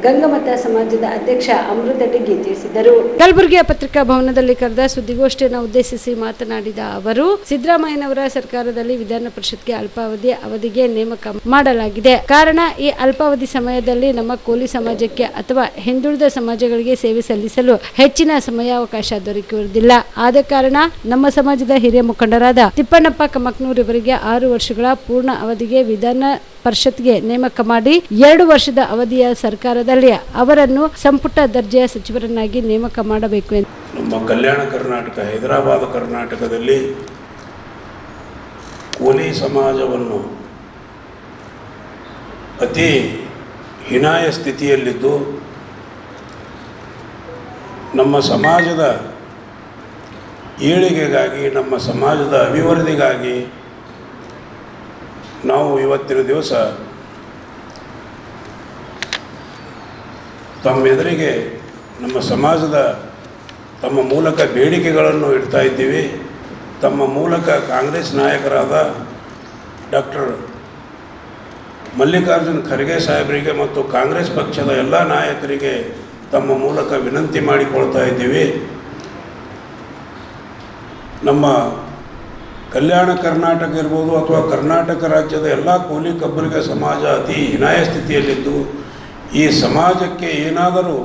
ಗಂಗಮತ ಸಮಾಜದ ಅಧ್ಯಕ್ಷ ಅಮೃತ ಡಿಗ್ಗಿ ತಿಳಿಸಿದರು. ಕಲಬುರಗಿಯ ಪತ್ರಿಕಾ ಭವನದಲ್ಲಿ ಕರೆದ ಸುದ್ದಿಗೋಷ್ಠಿಯನ್ನು ಉದ್ದೇಶಿಸಿ ಮಾತನಾಡಿದ ಅವರು, ಸಿದ್ದರಾಮಯ್ಯನವರ ಸರ್ಕಾರದಲ್ಲಿ ವಿಧಾನ ಪರಿಷತ್ಗೆ ಅವಧಿಗೆ ನೇಮಕ ಮಾಡಲಾಗಿದೆ. ಕಾರಣ, ಈ ಅಲ್ಪಾವಧಿ ಸಮಯದಲ್ಲಿ ನಮ್ಮ ಕೋಲಿ ಸಮಾಜಕ್ಕೆ ಅಥವಾ ಹಿಂದುಳಿದ ಸಮಾಜಗಳಿಗೆ ಸೇವೆ ಸಲ್ಲಿಸಲು ಹೆಚ್ಚಿನ ಸಮಯಾವಕಾಶ ದೊರಕುವುದಿಲ್ಲ. ಆದ ಕಾರಣ ನಮ್ಮ ಸಮಾಜದ ಹಿರಿಯ ಮುಖಂಡರಾದ ತಿಪ್ಪಣ್ಣಪ್ಪ ಕಮಕ್ನೂರ್ ಇವರಿಗೆ 6 ವರ್ಷಗಳ ಪೂರ್ಣ ಅವಧಿಗೆ ವಿಧಾನ ಪರಿಷತ್ಗೆ ನೇಮಕ ಮಾಡಿ 2 ವರ್ಷದ ಅವಧಿಯ ಸರ್ಕಾರದಲ್ಲಿ ಅವರನ್ನು ಸಂಪುಟ ದರ್ಜೆಯ ಸಚಿವರನ್ನಾಗಿ ನೇಮಕ ಮಾಡಬೇಕು ಎಂದು. ನಮ್ಮ ಕಲ್ಯಾಣ ಕರ್ನಾಟಕ, ಹೈದರಾಬಾದ್ ಕರ್ನಾಟಕದಲ್ಲಿ ಕೋಲಿ ಸಮಾಜವನ್ನು ಅತಿ ಹೀನಾಯ ಸ್ಥಿತಿಯಲ್ಲಿದ್ದು ನಮ್ಮ ಸಮಾಜದ ಏಳಿಗೆಗಾಗಿ, ನಮ್ಮ ಸಮಾಜದ ಅಭಿವೃದ್ಧಿಗಾಗಿ ನಾವು ಇವತ್ತಿನ ದಿವಸ ತಮ್ಮೆದುರಿಗೆ ನಮ್ಮ ಸಮಾಜದ ತಮ್ಮ ಮೂಲಕ ಬೇಡಿಕೆಗಳನ್ನು ಇಡ್ತಾ ಇದ್ದೀವಿ. ತಮ್ಮ ಮೂಲಕ ಕಾಂಗ್ರೆಸ್ ನಾಯಕರಾದ ಡಾಕ್ಟರ್ ಮಲ್ಲಿಕಾರ್ಜುನ್ ಖರ್ಗೆ ಸಾಹೇಬರಿಗೆ ಮತ್ತು ಕಾಂಗ್ರೆಸ್ ಪಕ್ಷದ ಎಲ್ಲ ನಾಯಕರಿಗೆ ತಮ್ಮ ಮೂಲಕ ವಿನಂತಿ ಮಾಡಿಕೊಳ್ತಾ ಇದ್ದೀವಿ. ನಮ್ಮ ಕಲ್ಯಾಣ ಕರ್ನಾಟಕ ಇರ್ಬೋದು ಅಥವಾ ಕರ್ನಾಟಕ ರಾಜ್ಯದ ಎಲ್ಲ ಕೋಲಿ ಕಬ್ಬರಿಗ ಸಮಾಜ ಅತಿ ಹೀನಾಯ ಸ್ಥಿತಿಯಲ್ಲಿದ್ದು, ಈ ಸಮಾಜಕ್ಕೆ ಏನಾದರೂ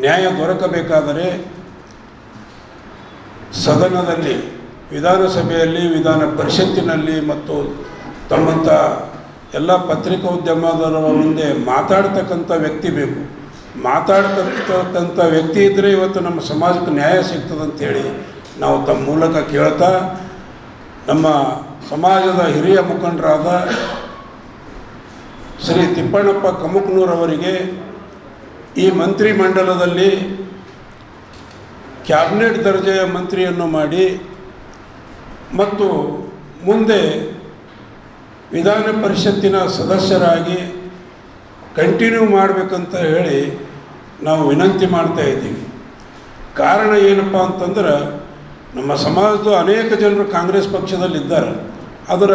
ನ್ಯಾಯ ದೊರಕಬೇಕಾದರೆ ಸದನದಲ್ಲಿ, ವಿಧಾನಸಭೆಯಲ್ಲಿ, ವಿಧಾನ ಪರಿಷತ್ತಿನಲ್ಲಿ ಮತ್ತು ತಮ್ಮಂಥ ಎಲ್ಲ ಪತ್ರಿಕೋದ್ಯಮದವರ ಮುಂದೆ ಮಾತಾಡ್ತಕ್ಕಂಥ ವ್ಯಕ್ತಿ ಬೇಕು. ಮಾತಾಡ್ತಕ್ಕಂಥ ವ್ಯಕ್ತಿ ಇದ್ದರೆ ಇವತ್ತು ನಮ್ಮ ಸಮಾಜಕ್ಕೆ ನ್ಯಾಯ ಸಿಗ್ತದಂಥೇಳಿ ನಾವು ತಮ್ಮ ಮೂಲಕ ಕೇಳ್ತಾ ನಮ್ಮ ಸಮಾಜದ ಹಿರಿಯ ಮುಖಂಡರಾದ ಶ್ರೀ ತಿಪ್ಪಣ್ಣಪ್ಪ ಕಮುಕ್ನೂರವರಿಗೆ ಈ ಮಂತ್ರಿಮಂಡಲದಲ್ಲಿ ಕ್ಯಾಬಿನೆಟ್ ದರ್ಜೆಯ ಮಂತ್ರಿಯನ್ನು ಮಾಡಿ ಮತ್ತು ಮುಂದೆ ವಿಧಾನ ಪರಿಷತ್ತಿನ ಸದಸ್ಯರಾಗಿ ಕಂಟಿನ್ಯೂ ಮಾಡಬೇಕಂತ ಹೇಳಿ ನಾವು ವಿನಂತಿ ಮಾಡ್ತಾ ಇದ್ದೀವಿ. ಕಾರಣ ಏನಪ್ಪ ಅಂತಂದ್ರೆ ನಮ್ಮ ಸಮಾಜದ ಅನೇಕ ಜನರು ಕಾಂಗ್ರೆಸ್ ಪಕ್ಷದಲ್ಲಿದ್ದಾರೆ. ಅದರ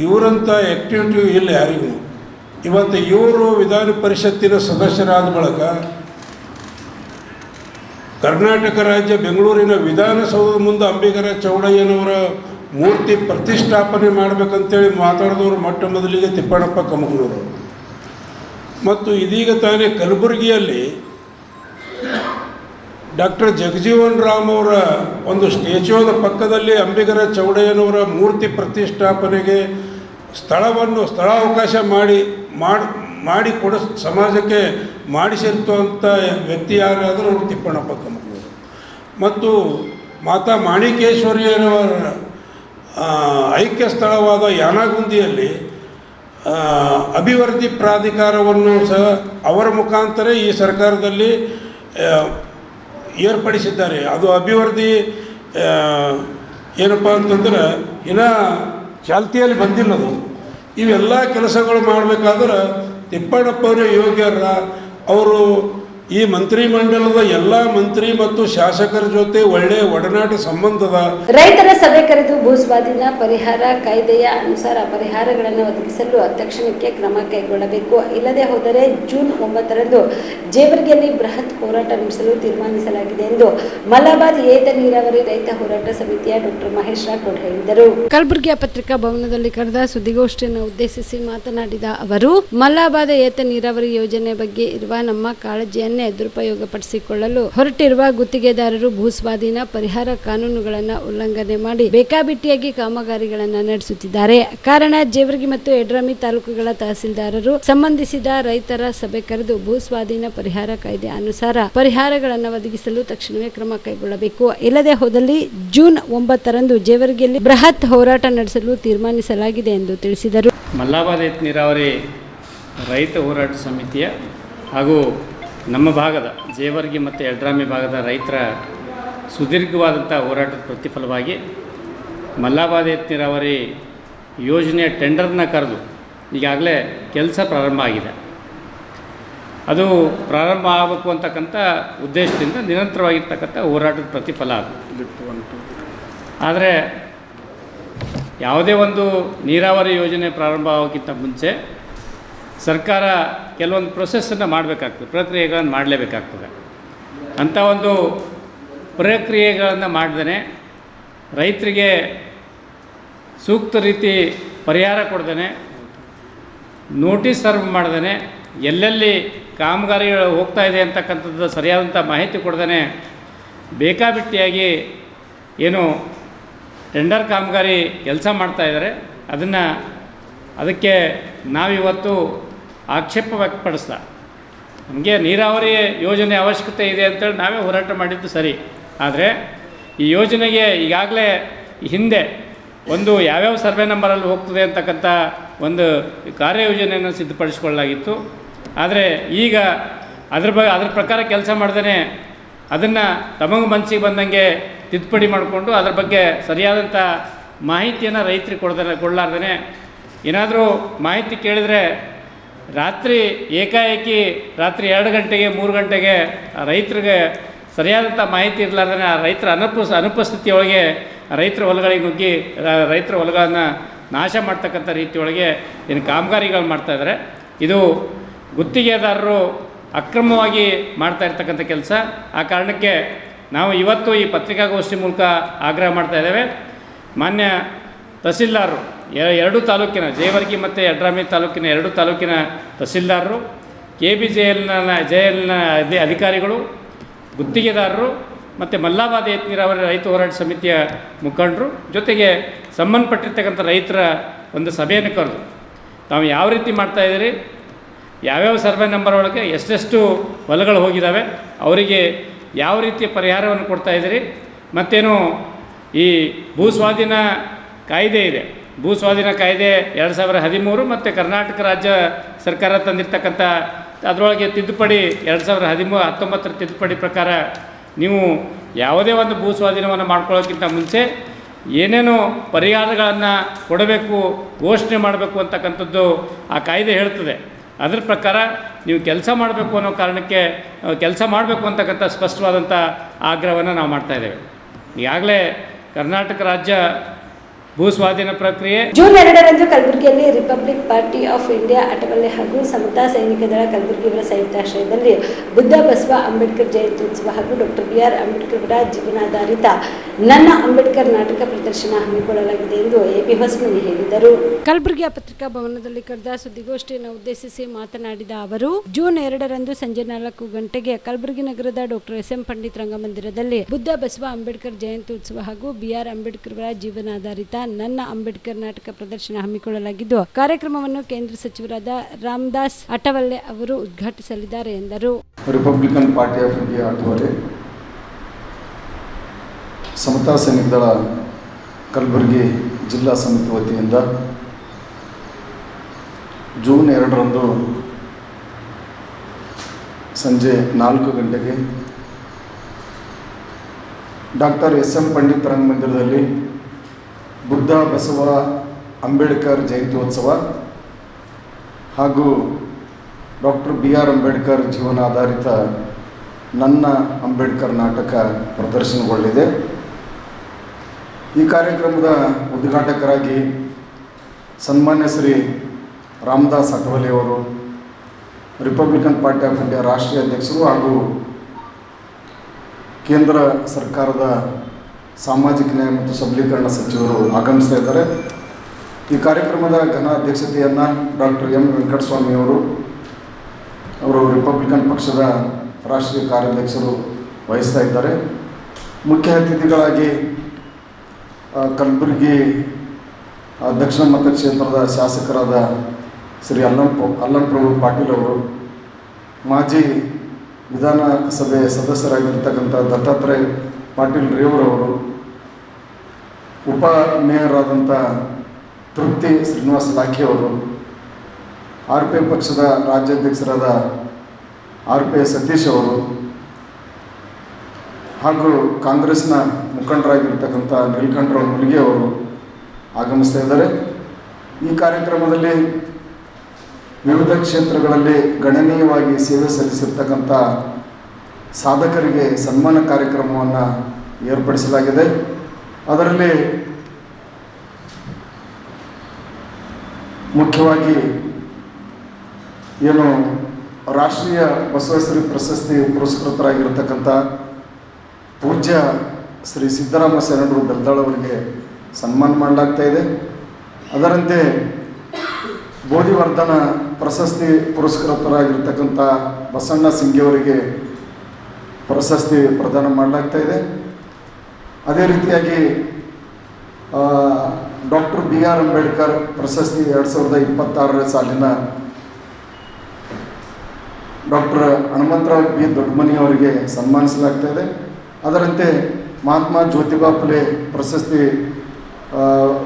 ಇವರಂಥ ಆ್ಯಕ್ಟಿವಿಟಿ ಇಲ್ಲ ಯಾರಿಗೂ. ಇವತ್ತು ಇವರು ವಿಧಾನ ಪರಿಷತ್ತಿನ ಸದಸ್ಯರಾದ ಬಳಿಕ ಕರ್ನಾಟಕ ರಾಜ್ಯ ಬೆಂಗಳೂರಿನ ವಿಧಾನಸೌಧದ ಮುಂದೆ ಅಂಬಿಗರ ಚೌಡಯ್ಯನವರ ಮೂರ್ತಿ ಪ್ರತಿಷ್ಠಾಪನೆ ಮಾಡಬೇಕಂತೇಳಿ ಮಾತಾಡಿದವರು ಮೊಟ್ಟ ಮೊದಲಿಗೆ ತಿಪ್ಪಣ್ಣಪ್ಪ ಕಮುಕ್ನೂರು. ಮತ್ತು ಇದೀಗ ತಾನೇ ಕಲಬುರಗಿಯಲ್ಲಿ ಡಾಕ್ಟರ್ ಜಗಜೀವನ್ ರಾಮ್ ಅವರ ಒಂದು ಸ್ಟ್ಯಾಚ್ಯೂದ ಪಕ್ಕದಲ್ಲಿ ಅಂಬಿಗರ ಚೌಡಯ್ಯನವರ ಮೂರ್ತಿ ಪ್ರತಿಷ್ಠಾಪನೆಗೆ ಸ್ಥಳಾವಕಾಶ ಮಾಡಿ ಸಮಾಜಕ್ಕೆ ಮಾಡಿಸಿರ್ತಂಥ ವ್ಯಕ್ತಿ ಯಾರಾದರೂ ಅವರು ತಿಪ್ಪಣ್ಣಪ್ಪ ಕಮುಕ್ನೂರು. ಮತ್ತು ಮಾತಾ ಮಾಣಿಕೇಶ್ವರಿಯವರ ಐಕ್ಯ ಸ್ಥಳವಾದ ಯಾನಗುಂದಿಯಲ್ಲಿ ಅಭಿವೃದ್ಧಿ ಪ್ರಾಧಿಕಾರವನ್ನು ಸಹ ಅವರ ಮುಖಾಂತರ ಈ ಸರ್ಕಾರದಲ್ಲಿ ಏರ್ಪಡಿಸಿದ್ದಾರೆ. ಅದು ಅಭಿವೃದ್ಧಿ ಏನಪ್ಪ ಅಂತಂದ್ರೆ ಇನ್ನೂ ಚಾಲ್ತಿಯಲ್ಲಿ ಬಂದಿಲ್ಲದು. ಇವೆಲ್ಲ ಕೆಲಸಗಳು ಮಾಡಬೇಕಾದ್ರೆ ತಿಪ್ಪಣ್ಣಪ್ಪವರು ಯೋಗ್ಯರ. ಅವರು ಈ ಮಂತ್ರಿಮಂಡಲದ ಎಲ್ಲ ಮಂತ್ರಿ ಮತ್ತು ಶಾಸಕರ ಜೊತೆ ಒಳ್ಳೆಯ ಒಡನಾಟ ಸಂಬಂಧದ. ರೈತರ ಸಭೆ ಕರೆದು ಭೂಸ್ವಾಧೀನ ಪರಿಹಾರ ಕಾಯ್ದೆಯ ಅನುಸಾರ ಪರಿಹಾರಗಳನ್ನು ಒದಗಿಸಲು ತಕ್ಷಣಕ್ಕೆ ಕ್ರಮ ಕೈಗೊಳ್ಳಬೇಕು. ಇಲ್ಲದೆ ಹೋದರೆ ಜೂನ್ 9ರಂದು ಜೇವರ್ಗಿಯಲ್ಲಿ ಬೃಹತ್ ಹೋರಾಟ ನಡೆಸಲು ತೀರ್ಮಾನಿಸಲಾಗಿದೆ ಎಂದು ಮಲ್ಲಾಬಾದ್ ಏತ ನೀರಾವರಿ ರೈತ ಹೋರಾಟ ಸಮಿತಿಯ ಡಾಕ್ಟರ್ ಮಹೇಶ್ ರಾಠೋಡ್ ಹೇಳಿದರು. ಕಲಬುರಗಿಯ ಪತ್ರಿಕಾ ಭವನದಲ್ಲಿ ಕರೆದ ಸುದ್ದಿಗೋಷ್ಠಿಯನ್ನು ಉದ್ದೇಶಿಸಿ ಮಾತನಾಡಿದ ಅವರು, ಮಲ್ಲಾಬಾದ್ ಏತ ನೀರಾವರಿ ಯೋಜನೆ ಬಗ್ಗೆ ಇರುವ ನಮ್ಮ ಕಾಳಜಿಯನ್ನು ದುರುಪಯೋಗಪಡಿಸಿಕೊಳ್ಳಲು ಹೊರಟಿರುವ ಗುತ್ತಿಗೆದಾರರು ಭೂಸ್ವಾಧೀನ ಪರಿಹಾರ ಕಾನೂನುಗಳನ್ನು ಉಲ್ಲಂಘನೆ ಮಾಡಿ ಬೇಕಾಬಿಟ್ಟಿಯಾಗಿ ಕಾಮಗಾರಿಗಳನ್ನು ನಡೆಸುತ್ತಿದ್ದಾರೆ. ಕಾರಣ ಜೇವರ್ಗಿ ಮತ್ತು ಯಡ್ರಾಮಿ ತಾಲೂಕುಗಳ ತಹಸೀಲ್ದಾರರು ಸಂಬಂಧಿಸಿದ ರೈತರ ಸಭೆ ಕರೆದು ಭೂಸ್ವಾಧೀನ ಪರಿಹಾರ ಕಾಯ್ದೆ ಅನುಸಾರ ಪರಿಹಾರಗಳನ್ನು ಒದಗಿಸಲು ತಕ್ಷಣವೇ ಕ್ರಮ ಕೈಗೊಳ್ಳಬೇಕು. ಇಲ್ಲದೆ ಹೋದಲ್ಲಿ ಜೂನ್ 9ರಂದು ಜೇವರ್ಗಿಯಲ್ಲಿ ಬೃಹತ್ ಹೋರಾಟ ನಡೆಸಲು ತೀರ್ಮಾನಿಸಲಾಗಿದೆ ಎಂದು ತಿಳಿಸಿದರು. ಮಲ್ಲಾಬಾದ್ ಏತ ನೀರಾವರಿ ರೈತ ಹೋರಾಟ ಸಮಿತಿಯ ಹಾಗೂ ನಮ್ಮ ಭಾಗದ ಜೇವರ್ಗಿ ಮತ್ತು ಯಡ್ರಾಮಿ ಭಾಗದ ರೈತರ ಸುದೀರ್ಘವಾದಂಥ ಹೋರಾಟದ ಪ್ರತಿಫಲವಾಗಿ ಮಲ್ಲಾಬಾದ್ ಏತ ನೀರಾವರಿ ಯೋಜನೆಯ ಟೆಂಡರ್ನ ಕರೆದು ಈಗಾಗಲೇ ಕೆಲಸ ಪ್ರಾರಂಭ ಆಗಿದೆ. ಅದು ಪ್ರಾರಂಭ ಆಗಬೇಕು ಅಂತಕ್ಕಂಥ ಉದ್ದೇಶದಿಂದ ನಿರಂತರವಾಗಿರ್ತಕ್ಕಂಥ ಹೋರಾಟದ ಪ್ರತಿಫಲ ಅದು. ಆದರೆ ಯಾವುದೇ ಒಂದು ನೀರಾವರಿ ಯೋಜನೆ ಪ್ರಾರಂಭ ಆಗೋಕ್ಕಿಂತ ಮುಂಚೆ ಸರ್ಕಾರ ಕೆಲವೊಂದು ಪ್ರೊಸೆಸ್ಸನ್ನು ಮಾಡಬೇಕಾಗ್ತದೆ, ಪ್ರಕ್ರಿಯೆಗಳನ್ನು ಮಾಡಲೇಬೇಕಾಗ್ತದೆ. ಅಂಥ ಒಂದು ಪ್ರಕ್ರಿಯೆಗಳನ್ನು ಮಾಡ್ದೇ ರೈತರಿಗೆ ಸೂಕ್ತ ರೀತಿ ಪರಿಹಾರ ಕೊಡ್ದೇ, ನೋಟಿಸ್ ಸರ್ವ್ ಮಾಡ್ದೇ, ಎಲ್ಲೆಲ್ಲಿ ಕಾಮಗಾರಿಗಳು ಹೋಗ್ತಾ ಇದೆ ಅಂತಕ್ಕಂಥದ್ದು ಸರಿಯಾದಂಥ ಮಾಹಿತಿ ಕೊಡ್ದೇ ಬೇಕಾಬಿಟ್ಟಿಯಾಗಿ ಏನು ಟೆಂಡರ್ ಕಾಮಗಾರಿ ಕೆಲಸ ಮಾಡ್ತಾಯಿದ್ದಾರೆ. ಅದಕ್ಕೆ ನಾವಿವತ್ತು ಆಕ್ಷೇಪ ವ್ಯಕ್ತಪಡಿಸ್ತಾ, ನಮಗೆ ನೀರಾವರಿ ಯೋಜನೆ ಅವಶ್ಯಕತೆ ಇದೆ ಅಂತೇಳಿ ನಾವೇ ಹೋರಾಟ ಮಾಡಿದ್ದು ಸರಿ. ಆದರೆ ಈ ಯೋಜನೆಗೆ ಈಗಾಗಲೇ ಹಿಂದೆ ಒಂದು ಯಾವ್ಯಾವ ಸರ್ವೆ ನಂಬರಲ್ಲಿ ಹೋಗ್ತದೆ ಅಂತಕ್ಕಂಥ ಒಂದು ಕಾರ್ಯಯೋಜನೆಯನ್ನು ಸಿದ್ಧಪಡಿಸಿಕೊಳ್ಳಲಾಗಿತ್ತು. ಆದರೆ ಈಗ ಅದ್ರ ಪ್ರಕಾರ ಕೆಲಸ ಮಾಡ್ದೇ ಅದನ್ನು ತಮಗೆ ಮನಸ್ಸಿಗೆ ಬಂದಂಗೆ ತಿದ್ದುಪಡಿ ಮಾಡಿಕೊಂಡು ಅದ್ರ ಬಗ್ಗೆ ಸರಿಯಾದಂಥ ಮಾಹಿತಿಯನ್ನು ರೈತರಿಗೆ ಕೊಡಲಾರ್ದೇ ಏನಾದರೂ ಮಾಹಿತಿ ಕೇಳಿದರೆ ರಾತ್ರಿ ಏಕಾಏಕಿ ರಾತ್ರಿ 2 ಗಂಟೆಗೆ 3 ಗಂಟೆಗೆ ರೈತರಿಗೆ ಸರಿಯಾದಂಥ ಮಾಹಿತಿ ಇರಲಾರ್ದೇ ಆ ರೈತರ ಅನುಪಸ್ಥಿತಿಯೊಳಗೆ ರೈತರ ಹೊಲಗಳಿಗೆ ನುಗ್ಗಿ ರೈತರ ಹೊಲಗಳನ್ನು ನಾಶ ಮಾಡ್ತಕ್ಕಂಥ ರೀತಿಯೊಳಗೆ ಏನು ಕಾಮಗಾರಿಗಳು ಮಾಡ್ತಾಯಿದ್ದಾರೆ. ಇದು ಗುತ್ತಿಗೆದಾರರು ಅಕ್ರಮವಾಗಿ ಮಾಡ್ತಾ ಇರ್ತಕ್ಕಂಥ ಕೆಲಸ. ಆ ಕಾರಣಕ್ಕೆ ನಾವು ಇವತ್ತು ಈ ಪತ್ರಿಕಾಗೋಷ್ಠಿ ಮೂಲಕ ಆಗ್ರಹ ಮಾಡ್ತಾಯಿದ್ದೇವೆ. ಮಾನ್ಯ ತಹಸೀಲ್ದಾರರು ಎರಡು ತಾಲೂಕಿನ ಜೇವರ್ಗಿ ಮತ್ತು ಯಡ್ರಾಮಿ ತಾಲೂಕಿನ 2 ತಾಲೂಕಿನ ತಹಸೀಲ್ದಾರರು, KBJLನ ಅಧಿಕಾರಿಗಳು, ಗುತ್ತಿಗೆದಾರರು ಮತ್ತು ಮಲ್ಲಾಬಾದ್ ಏತ ನೀರಾವರಿ ರೈತ ಹೋರಾಟ ಸಮಿತಿಯ ಮುಖಂಡರು ಜೊತೆಗೆ ಸಂಬಂಧಪಟ್ಟಿರ್ತಕ್ಕಂಥ ರೈತರ ಒಂದು ಸಭೆಯನ್ನು ಕರೆದು ತಾವು ಯಾವ ರೀತಿ ಮಾಡ್ತಾಯಿದ್ದೀರಿ, ಯಾವ್ಯಾವ ಸರ್ವೆ ನಂಬರ್ ಒಳಗೆ ಎಷ್ಟೆಷ್ಟು ಹೊಲಗಳು ಹೋಗಿದ್ದಾವೆ, ಅವರಿಗೆ ಯಾವ ರೀತಿಯ ಪರಿಹಾರವನ್ನು ಕೊಡ್ತಾಯಿದ್ದೀರಿ, ಮತ್ತೇನು ಈ ಭೂಸ್ವಾಧೀನ ಕಾಯ್ದೆ ಇದೆ, ಭೂಸ್ವಾಧೀನ ಕಾಯ್ದೆ 2013 ಮತ್ತು ಕರ್ನಾಟಕ ರಾಜ್ಯ ಸರ್ಕಾರ ತಂದಿರ್ತಕ್ಕಂಥ ಅದರೊಳಗೆ ತಿದ್ದುಪಡಿ 2019 ತಿದ್ದುಪಡಿ ಪ್ರಕಾರ ನೀವು ಯಾವುದೇ ಒಂದು ಭೂಸ್ವಾಧೀನವನ್ನು ಮಾಡ್ಕೊಳ್ಳೋಕ್ಕಿಂತ ಮುಂಚೆ ಏನೇನು ಪರಿಹಾರಗಳನ್ನು ಕೊಡಬೇಕು, ಘೋಷಣೆ ಮಾಡಬೇಕು ಅಂತಕ್ಕಂಥದ್ದು ಆ ಕಾಯ್ದೆ ಹೇಳ್ತದೆ. ಅದರ ಪ್ರಕಾರ ನೀವು ಕೆಲಸ ಮಾಡಬೇಕು ಅನ್ನೋ ಕಾರಣಕ್ಕೆ ಕೆಲಸ ಮಾಡಬೇಕು ಅಂತಕ್ಕಂಥ ಸ್ಪಷ್ಟವಾದಂಥ ಆಗ್ರಹವನ್ನು ನಾವು ಮಾಡ್ತಾಯಿದ್ದೇವೆ. ಈಗಾಗಲೇ ಕರ್ನಾಟಕ ರಾಜ್ಯ ಭೂಸ್ವಾಧೀನ ಪ್ರಕ್ರಿಯೆ ಜೂನ್ 2ರಂದು ಕಲಬುರಗಿಯಲ್ಲಿ ರಿಪಬ್ಲಿಕ್ ಪಾರ್ಟಿ ಆಫ್ ಇಂಡಿಯಾ ಅಟವಳ್ಳಿ ಹಾಗೂ ಸಮತಾ ಸೈನಿಕ ದಳ ಕಲಬುರಗಿ ಇವರ ಸಂಯುಕ್ತಾಶ್ರಯದಲ್ಲಿ ಬುದ್ಧ ಬಸವ ಅಂಬೇಡ್ಕರ್ ಜಯಂತ್ಯುತ್ಸವ ಹಾಗೂ ಡಾಕ್ಟರ್ BR ಅಂಬೇಡ್ಕರ್ ಅವರ ಜೀವನಾಧಾರಿತ ನನ್ನ ಅಂಬೇಡ್ಕರ್ ನಾಟಕ ಪ್ರದರ್ಶನ ಹಮ್ಮಿಕೊಳ್ಳಲಾಗಿದೆ ಎಂದು AB ಹೊಸಮನಿ ಹೇಳಿದರು. ಕಲಬುರಗಿಯ ಪತ್ರಿಕಾ ಭವನದಲ್ಲಿ ಕರೆದ ಸುದ್ದಿಗೋಷ್ಠಿಯನ್ನು ಉದ್ದೇಶಿಸಿ ಮಾತನಾಡಿದ ಅವರು, ಜೂನ್ 2ರಂದು ಸಂಜೆ 4 ಗಂಟೆಗೆ ಕಲಬುರಗಿ ನಗರದ ಡಾಕ್ಟರ್ SM ಪಂಡಿತ್ ರಂಗಮಂದಿರದಲ್ಲಿ ಬುದ್ಧ ಬಸವ ಅಂಬೇಡ್ಕರ್ ಜಯಂತ್ಯುತ್ಸವ ಹಾಗೂ BR ಅಂಬೇಡ್ಕರ್ ಅವರ ಜೀವನಾಧಾರಿತ ನನ್ನ ಅಂಬೇಡ್ಕರ್ ನಾಟಕ ಪ್ರದರ್ಶನ ಹಮ್ಮಿಕೊಳ್ಳಲಾಗಿದ್ದು, ಕಾರ್ಯಕ್ರಮವನ್ನು ಕೇಂದ್ರ ಸಚಿವರಾದ ರಾಮದಾಸ್ ಅಠವಲೆ ಅವರು ಉದ್ಘಾಟಿಸಲಿದ್ದಾರೆ ಎಂದರು. ರಿಪಬ್ಲಿಕನ್ ಪಾರ್ಟಿ ಆಫ್ ಇಂಡಿಯಾ ಅಠವಲೆ, ಸಮತಾ ಸೈನಿಕ ದಳ ಕಲಬುರಗಿ ಜಿಲ್ಲಾ ಸಮಿತಿ ವತಿಯಿಂದ ಜೂನ್ 2ರಂದು ಸಂಜೆ 4 ಗಂಟೆಗೆ ಡಾಕ್ಟರ್ SM ಪಂಡಿತ್ ರಂಗಮಂದಿರದಲ್ಲಿ ಬುದ್ಧ ಬಸವ ಅಂಬೇಡ್ಕರ್ ಜಯಂತ್ಯೋತ್ಸವ ಹಾಗೂ ಡಾಕ್ಟರ್ BR ಅಂಬೇಡ್ಕರ್ ಜೀವನಾಧಾರಿತ ನನ್ನ ಅಂಬೇಡ್ಕರ್ ನಾಟಕ ಪ್ರದರ್ಶನಗೊಳ್ಳಲಿದೆ. ಈ ಕಾರ್ಯಕ್ರಮದ ಉದ್ಘಾಟಕರಾಗಿ ಸನ್ಮಾನ್ಯ ಶ್ರೀ ರಾಮದಾಸ್ ಅಠವಲೆ ಅವರು, ರಿಪಬ್ಲಿಕನ್ ಪಾರ್ಟಿ ಆಫ್ ಇಂಡಿಯಾ ರಾಷ್ಟ್ರೀಯ ಅಧ್ಯಕ್ಷರು ಹಾಗೂ ಕೇಂದ್ರ ಸರ್ಕಾರದ ಸಾಮಾಜಿಕ ನ್ಯಾಯ ಮತ್ತು ಸಬಲೀಕರಣ ಸಚಿವರು ಆಗಮಿಸ್ತಾ ಇದ್ದಾರೆ. ಈ ಕಾರ್ಯಕ್ರಮದ ಘನ ಅಧ್ಯಕ್ಷತೆಯನ್ನು ಡಾಕ್ಟರ್ M ವೆಂಕಟಸ್ವಾಮಿ ಅವರು ರಿಪಬ್ಲಿಕನ್ ಪಕ್ಷದ ರಾಷ್ಟ್ರೀಯ ಕಾರ್ಯಾಧ್ಯಕ್ಷರು ವಹಿಸ್ತಾ ಇದ್ದಾರೆ. ಮುಖ್ಯ ಅತಿಥಿಗಳಾಗಿ ಕಲಬುರಗಿ ದಕ್ಷಿಣ ಮತಕ್ಷೇತ್ರದ ಶಾಸಕರಾದ ಶ್ರೀ ಅಲ್ಲಂಪ್ರಭು ಪಾಟೀಲ್ ಅವರು, ಮಾಜಿ ವಿಧಾನಸಭೆ ಸದಸ್ಯರಾಗಿರ್ತಕ್ಕಂಥ ದತ್ತಾತ್ರೇಯ ಪಾಟೀಲ್ ರೇವರವರು, ಉಪ ಮೇಯರಾದಂಥ ತೃಪ್ತಿ ಶ್ರೀನಿವಾಸ ಲಾಖಿ ಅವರು, RPI ಪಕ್ಷದ ರಾಜ್ಯಾಧ್ಯಕ್ಷರಾದ RPI ಸತೀಶ್ ಅವರು ಹಾಗೂ ಕಾಂಗ್ರೆಸ್ನ ಮುಖಂಡರಾಗಿರ್ತಕ್ಕಂಥ ನೀಲಕಂಠರಾವ್ ಮುಲ್ಗೆ ಅವರು ಆಗಮಿಸ್ತಾ ಇದ್ದಾರೆ. ಈ ಕಾರ್ಯಕ್ರಮದಲ್ಲಿ ವಿವಿಧ ಕ್ಷೇತ್ರಗಳಲ್ಲಿ ಗಣನೀಯವಾಗಿ ಸೇವೆ ಸಲ್ಲಿಸಿರ್ತಕ್ಕಂಥ ಸಾಧಕರಿಗೆ ಸನ್ಮಾನ ಕಾರ್ಯಕ್ರಮವನ್ನು ಏರ್ಪಡಿಸಲಾಗಿದೆ. ಅದರಲ್ಲಿ ಮುಖ್ಯವಾಗಿ ಏನು ರಾಷ್ಟ್ರೀಯ ಬಸವಶ್ರೀ ಪ್ರಶಸ್ತಿ ಪುರಸ್ಕೃತರಾಗಿರ್ತಕ್ಕಂಥ ಪೂಜ್ಯ ಶ್ರೀ ಸಿದ್ದರಾಮ ಶರಣರು ಬೆಲ್ದಾಳ್ ಅವರಿಗೆ ಸನ್ಮಾನ ಮಾಡಲಾಗ್ತಾ ಇದೆ. ಅದರಂತೆ ಬೋಧಿವರ್ಧನ ಪ್ರಶಸ್ತಿ ಪುರಸ್ಕೃತರಾಗಿರ್ತಕ್ಕಂಥ ಬಸಣ್ಣ ಸಿಂಗಿಯವರಿಗೆ ಪ್ರಶಸ್ತಿ ಪ್ರದಾನ ಮಾಡಲಾಗ್ತಾ ಇದೆ. ಅದೇ ರೀತಿಯಾಗಿ ಡಾಕ್ಟರ್ BR ಅಂಬೇಡ್ಕರ್ ಪ್ರಶಸ್ತಿ 2026 ಸಾಲಿನ ಡಾಕ್ಟರ್ ಹನುಮಂತರಾವ್ B ದೊಡ್ಡಮನಿ ಅವರಿಗೆ ಸನ್ಮಾನಿಸಲಾಗ್ತಾ ಇದೆ. ಅದರಂತೆ ಮಹಾತ್ಮ ಜ್ಯೋತಿಬಾ ಫುಲೆ ಪ್ರಶಸ್ತಿ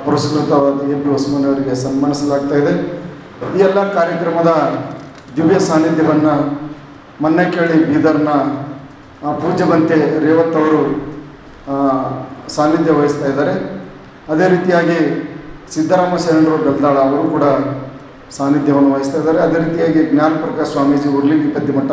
ಪುರಸ್ಕೃತವಾದ AB ಹೊಸಮನಿ ಅವರಿಗೆ ಸನ್ಮಾನಿಸಲಾಗ್ತಾ ಇದೆ. ಈ ಎಲ್ಲ ಕಾರ್ಯಕ್ರಮದ ದಿವ್ಯ ಸಾನ್ನಿಧ್ಯವನ್ನು ಮನ್ನೆಕೇಳಿ ಬೀದರ್ನ ಪೂಜ್ಯವಂತೆ ರೇವತ್ ಅವರು ಸಾನ್ನಿಧ್ಯ ವಹಿಸ್ತಾ ಇದ್ದಾರೆ. ಅದೇ ರೀತಿಯಾಗಿ ಸಿದ್ದರಾಮ ಶರಣರು ಬೆಲ್ದಾಳ ಅವರು ಕೂಡ ಸಾನ್ನಿಧ್ಯವನ್ನು ವಹಿಸ್ತಾ ಇದ್ದಾರೆ. ಅದೇ ರೀತಿಯಾಗಿ ಜ್ಞಾನ ಪ್ರಕಾಶ್ ಸ್ವಾಮೀಜಿ ಉರ್ಲಿಗಿ ಪದ್ದಿಮಠ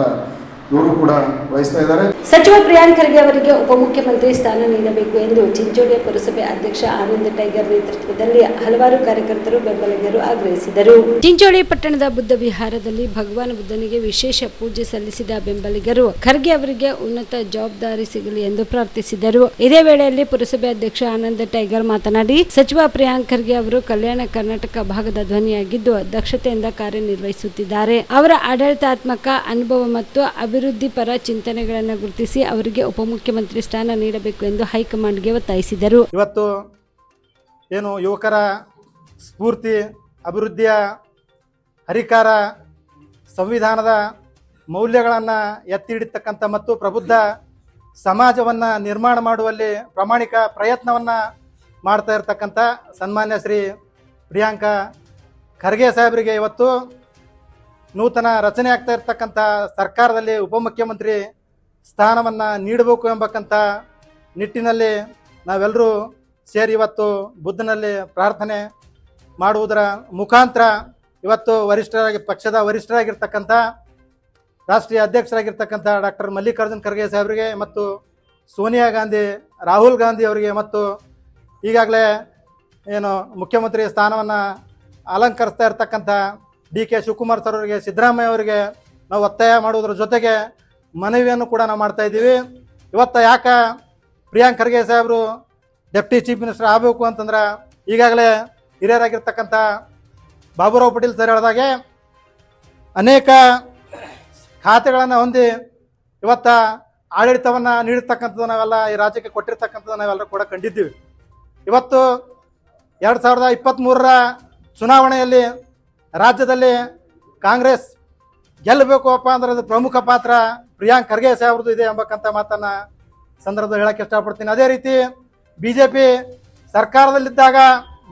ಇವರು ಕೂಡ ವಹಿಸ್ತಾ ಇದ್ದಾರೆ. ಸಚಿವ ಪ್ರಿಯಾಂಕ್ ಖರ್ಗೆ ಅವರಿಗೆ ಉಪಮುಖ್ಯಮಂತ್ರಿ ಸ್ಥಾನ ನೀಡಬೇಕು ಎಂದು ಚಿಂಚೋಳಿಯ ಪುರಸಭೆ ಅಧ್ಯಕ್ಷ ಆನಂದ್ ಟೈಗರ್ ನೇತೃತ್ವದಲ್ಲಿ ಹಲವಾರು ಕಾರ್ಯಕರ್ತರು ಬೆಂಬಲಿಗರು ಆಗ್ರಹಿಸಿದರು. ಚಿಂಚೋಳಿ ಪಟ್ಟಣದ ಬುದ್ಧ ವಿಹಾರದಲ್ಲಿ ಭಗವಾನ್ ಬುದ್ಧನಿಗೆ ವಿಶೇಷ ಪೂಜೆ ಸಲ್ಲಿಸಿದ ಬೆಂಬಲಿಗರು ಖರ್ಗೆ ಅವರಿಗೆ ಉನ್ನತ ಜವಾಬ್ದಾರಿ ಸಿಗಲಿ ಎಂದು ಪ್ರಾರ್ಥಿಸಿದರು. ಇದೇ ವೇಳೆಯಲ್ಲಿ ಪುರಸಭೆ ಅಧ್ಯಕ್ಷ ಆನಂದ್ ಟೈಗರ್ ಮಾತನಾಡಿ, ಸಚಿವ ಪ್ರಿಯಾಂಕ್ ಖರ್ಗೆ ಅವರು ಕಲ್ಯಾಣ ಕರ್ನಾಟಕ ಭಾಗದ ಧ್ವನಿಯಾಗಿದ್ದು ದಕ್ಷತೆಯಿಂದ ಕಾರ್ಯನಿರ್ವಹಿಸುತ್ತಿದ್ದಾರೆ. ಅವರ ಆಡಳಿತಾತ್ಮಕ ಅನುಭವ ಮತ್ತು ಅಭಿವೃದ್ಧಿ ಪರ ಚಿಂತನೆಗಳನ್ನು ಗುರುತಿಸಿ ಅವರಿಗೆ ಉಪಮುಖ್ಯಮಂತ್ರಿ ಸ್ಥಾನ ನೀಡಬೇಕು ಎಂದು ಹೈಕಮಾಂಡ್ಗೆ ಒತ್ತಾಯಿಸಿದರು. ಇವತ್ತು ಏನು ಯುವಕರ ಸ್ಫೂರ್ತಿ, ಅಭಿವೃದ್ಧಿಯ ಹರಿಕಾರ, ಸಂವಿಧಾನದ ಮೌಲ್ಯಗಳನ್ನು ಎತ್ತಿ ಹಿಡಿತಕ್ಕಂಥ ಮತ್ತು ಪ್ರಬುದ್ಧ ಸಮಾಜವನ್ನು ನಿರ್ಮಾಣ ಮಾಡುವಲ್ಲಿ ಪ್ರಾಮಾಣಿಕ ಪ್ರಯತ್ನವನ್ನು ಮಾಡ್ತಾ ಇರ್ತಕ್ಕಂಥ ಸನ್ಮಾನ್ಯ ಶ್ರೀ ಪ್ರಿಯಾಂಕಾ ಖರ್ಗೆ ಸಾಹೇಬರಿಗೆ ಇವತ್ತು ನೂತನ ರಚನೆ ಆಗ್ತಾ ಇರ್ತಕ್ಕಂಥ ಸರ್ಕಾರದಲ್ಲಿ ಉಪಮುಖ್ಯಮಂತ್ರಿ ಸ್ಥಾನವನ್ನು ನೀಡಬೇಕು ಎಂಬಕ್ಕಂಥ ನಿಟ್ಟಿನಲ್ಲಿ ನಾವೆಲ್ಲರೂ ಸೇರಿ ಇವತ್ತು ಬುದ್ಧನಲ್ಲಿ ಪ್ರಾರ್ಥನೆ ಮಾಡುವುದರ ಮುಖಾಂತರ ಇವತ್ತು ಪಕ್ಷದ ವರಿಷ್ಠರಾಗಿರ್ತಕ್ಕಂಥ ರಾಷ್ಟ್ರೀಯ ಅಧ್ಯಕ್ಷರಾಗಿರ್ತಕ್ಕಂಥ ಡಾಕ್ಟರ್ ಮಲ್ಲಿಕಾರ್ಜುನ್ ಖರ್ಗೆ ಸಾಹೇಬರಿಗೆ ಮತ್ತು ಸೋನಿಯಾ ಗಾಂಧಿ, ರಾಹುಲ್ ಗಾಂಧಿ ಅವರಿಗೆ ಮತ್ತು ಈಗಾಗಲೇ ಏನು ಮುಖ್ಯಮಂತ್ರಿ ಸ್ಥಾನವನ್ನು ಅಲಂಕರಿಸ್ತಾ ಇರ್ತಕ್ಕಂಥ DK ಶಿವಕುಮಾರ್ ಸರ್ ಅವರಿಗೆ, ಸಿದ್ದರಾಮಯ್ಯ ಅವರಿಗೆ ನಾವು ಒತ್ತಾಯ ಮಾಡುವುದರ ಜೊತೆಗೆ ಮನವಿಯನ್ನು ಕೂಡ ನಾವು ಮಾಡ್ತಾಯಿದ್ದೀವಿ. ಇವತ್ತು ಯಾಕೆ ಪ್ರಿಯಾಂಕ್ ಖರ್ಗೆ ಸಾಹೇಬರು ಡೆಪ್ಟಿ ಚೀಫ್ ಮಿನಿಸ್ಟರ್ ಆಗಬೇಕು ಅಂತಂದ್ರೆ ಈಗಾಗಲೇ ಹಿರಿಯರಾಗಿರ್ತಕ್ಕಂಥ ಬಾಬುರಾವ್ ಪಟೇಲ್ ಸರ್ ಹೇಳಿದಾಗೆ ಅನೇಕ ಖಾತೆಗಳನ್ನು ಹೊಂದಿ ಇವತ್ತು ಆಡಳಿತವನ್ನು ನೀಡಿರ್ತಕ್ಕಂಥದ್ದು ನಾವೆಲ್ಲ ಈ ರಾಜ್ಯಕ್ಕೆ ಕೊಟ್ಟಿರ್ತಕ್ಕಂಥದ್ದು ನಾವೆಲ್ಲರೂ ಕೂಡ ಕಂಡಿದ್ದೀವಿ. ಇವತ್ತು 2023ರ ಚುನಾವಣೆಯಲ್ಲಿ ರಾಜ್ಯದಲ್ಲಿ ಕಾಂಗ್ರೆಸ್ ಗೆಲ್ಲಬೇಕು ಅಂದ್ರೆ ಅದು ಪ್ರಮುಖ ಪಾತ್ರ ಪ್ರಿಯಾಂಕ್ ಖರ್ಗೆ ಸಾಹೇಬ್ರದ್ದು ಇದೆ ಎಂಬಕ್ಕಂಥ ಮಾತನ್ನು ಸಂದರ್ಭದಲ್ಲಿ ಹೇಳಕ್ಕೆ ಇಷ್ಟಪಡ್ತೀನಿ. ಅದೇ ರೀತಿ BJP ಸರ್ಕಾರದಲ್ಲಿದ್ದಾಗ,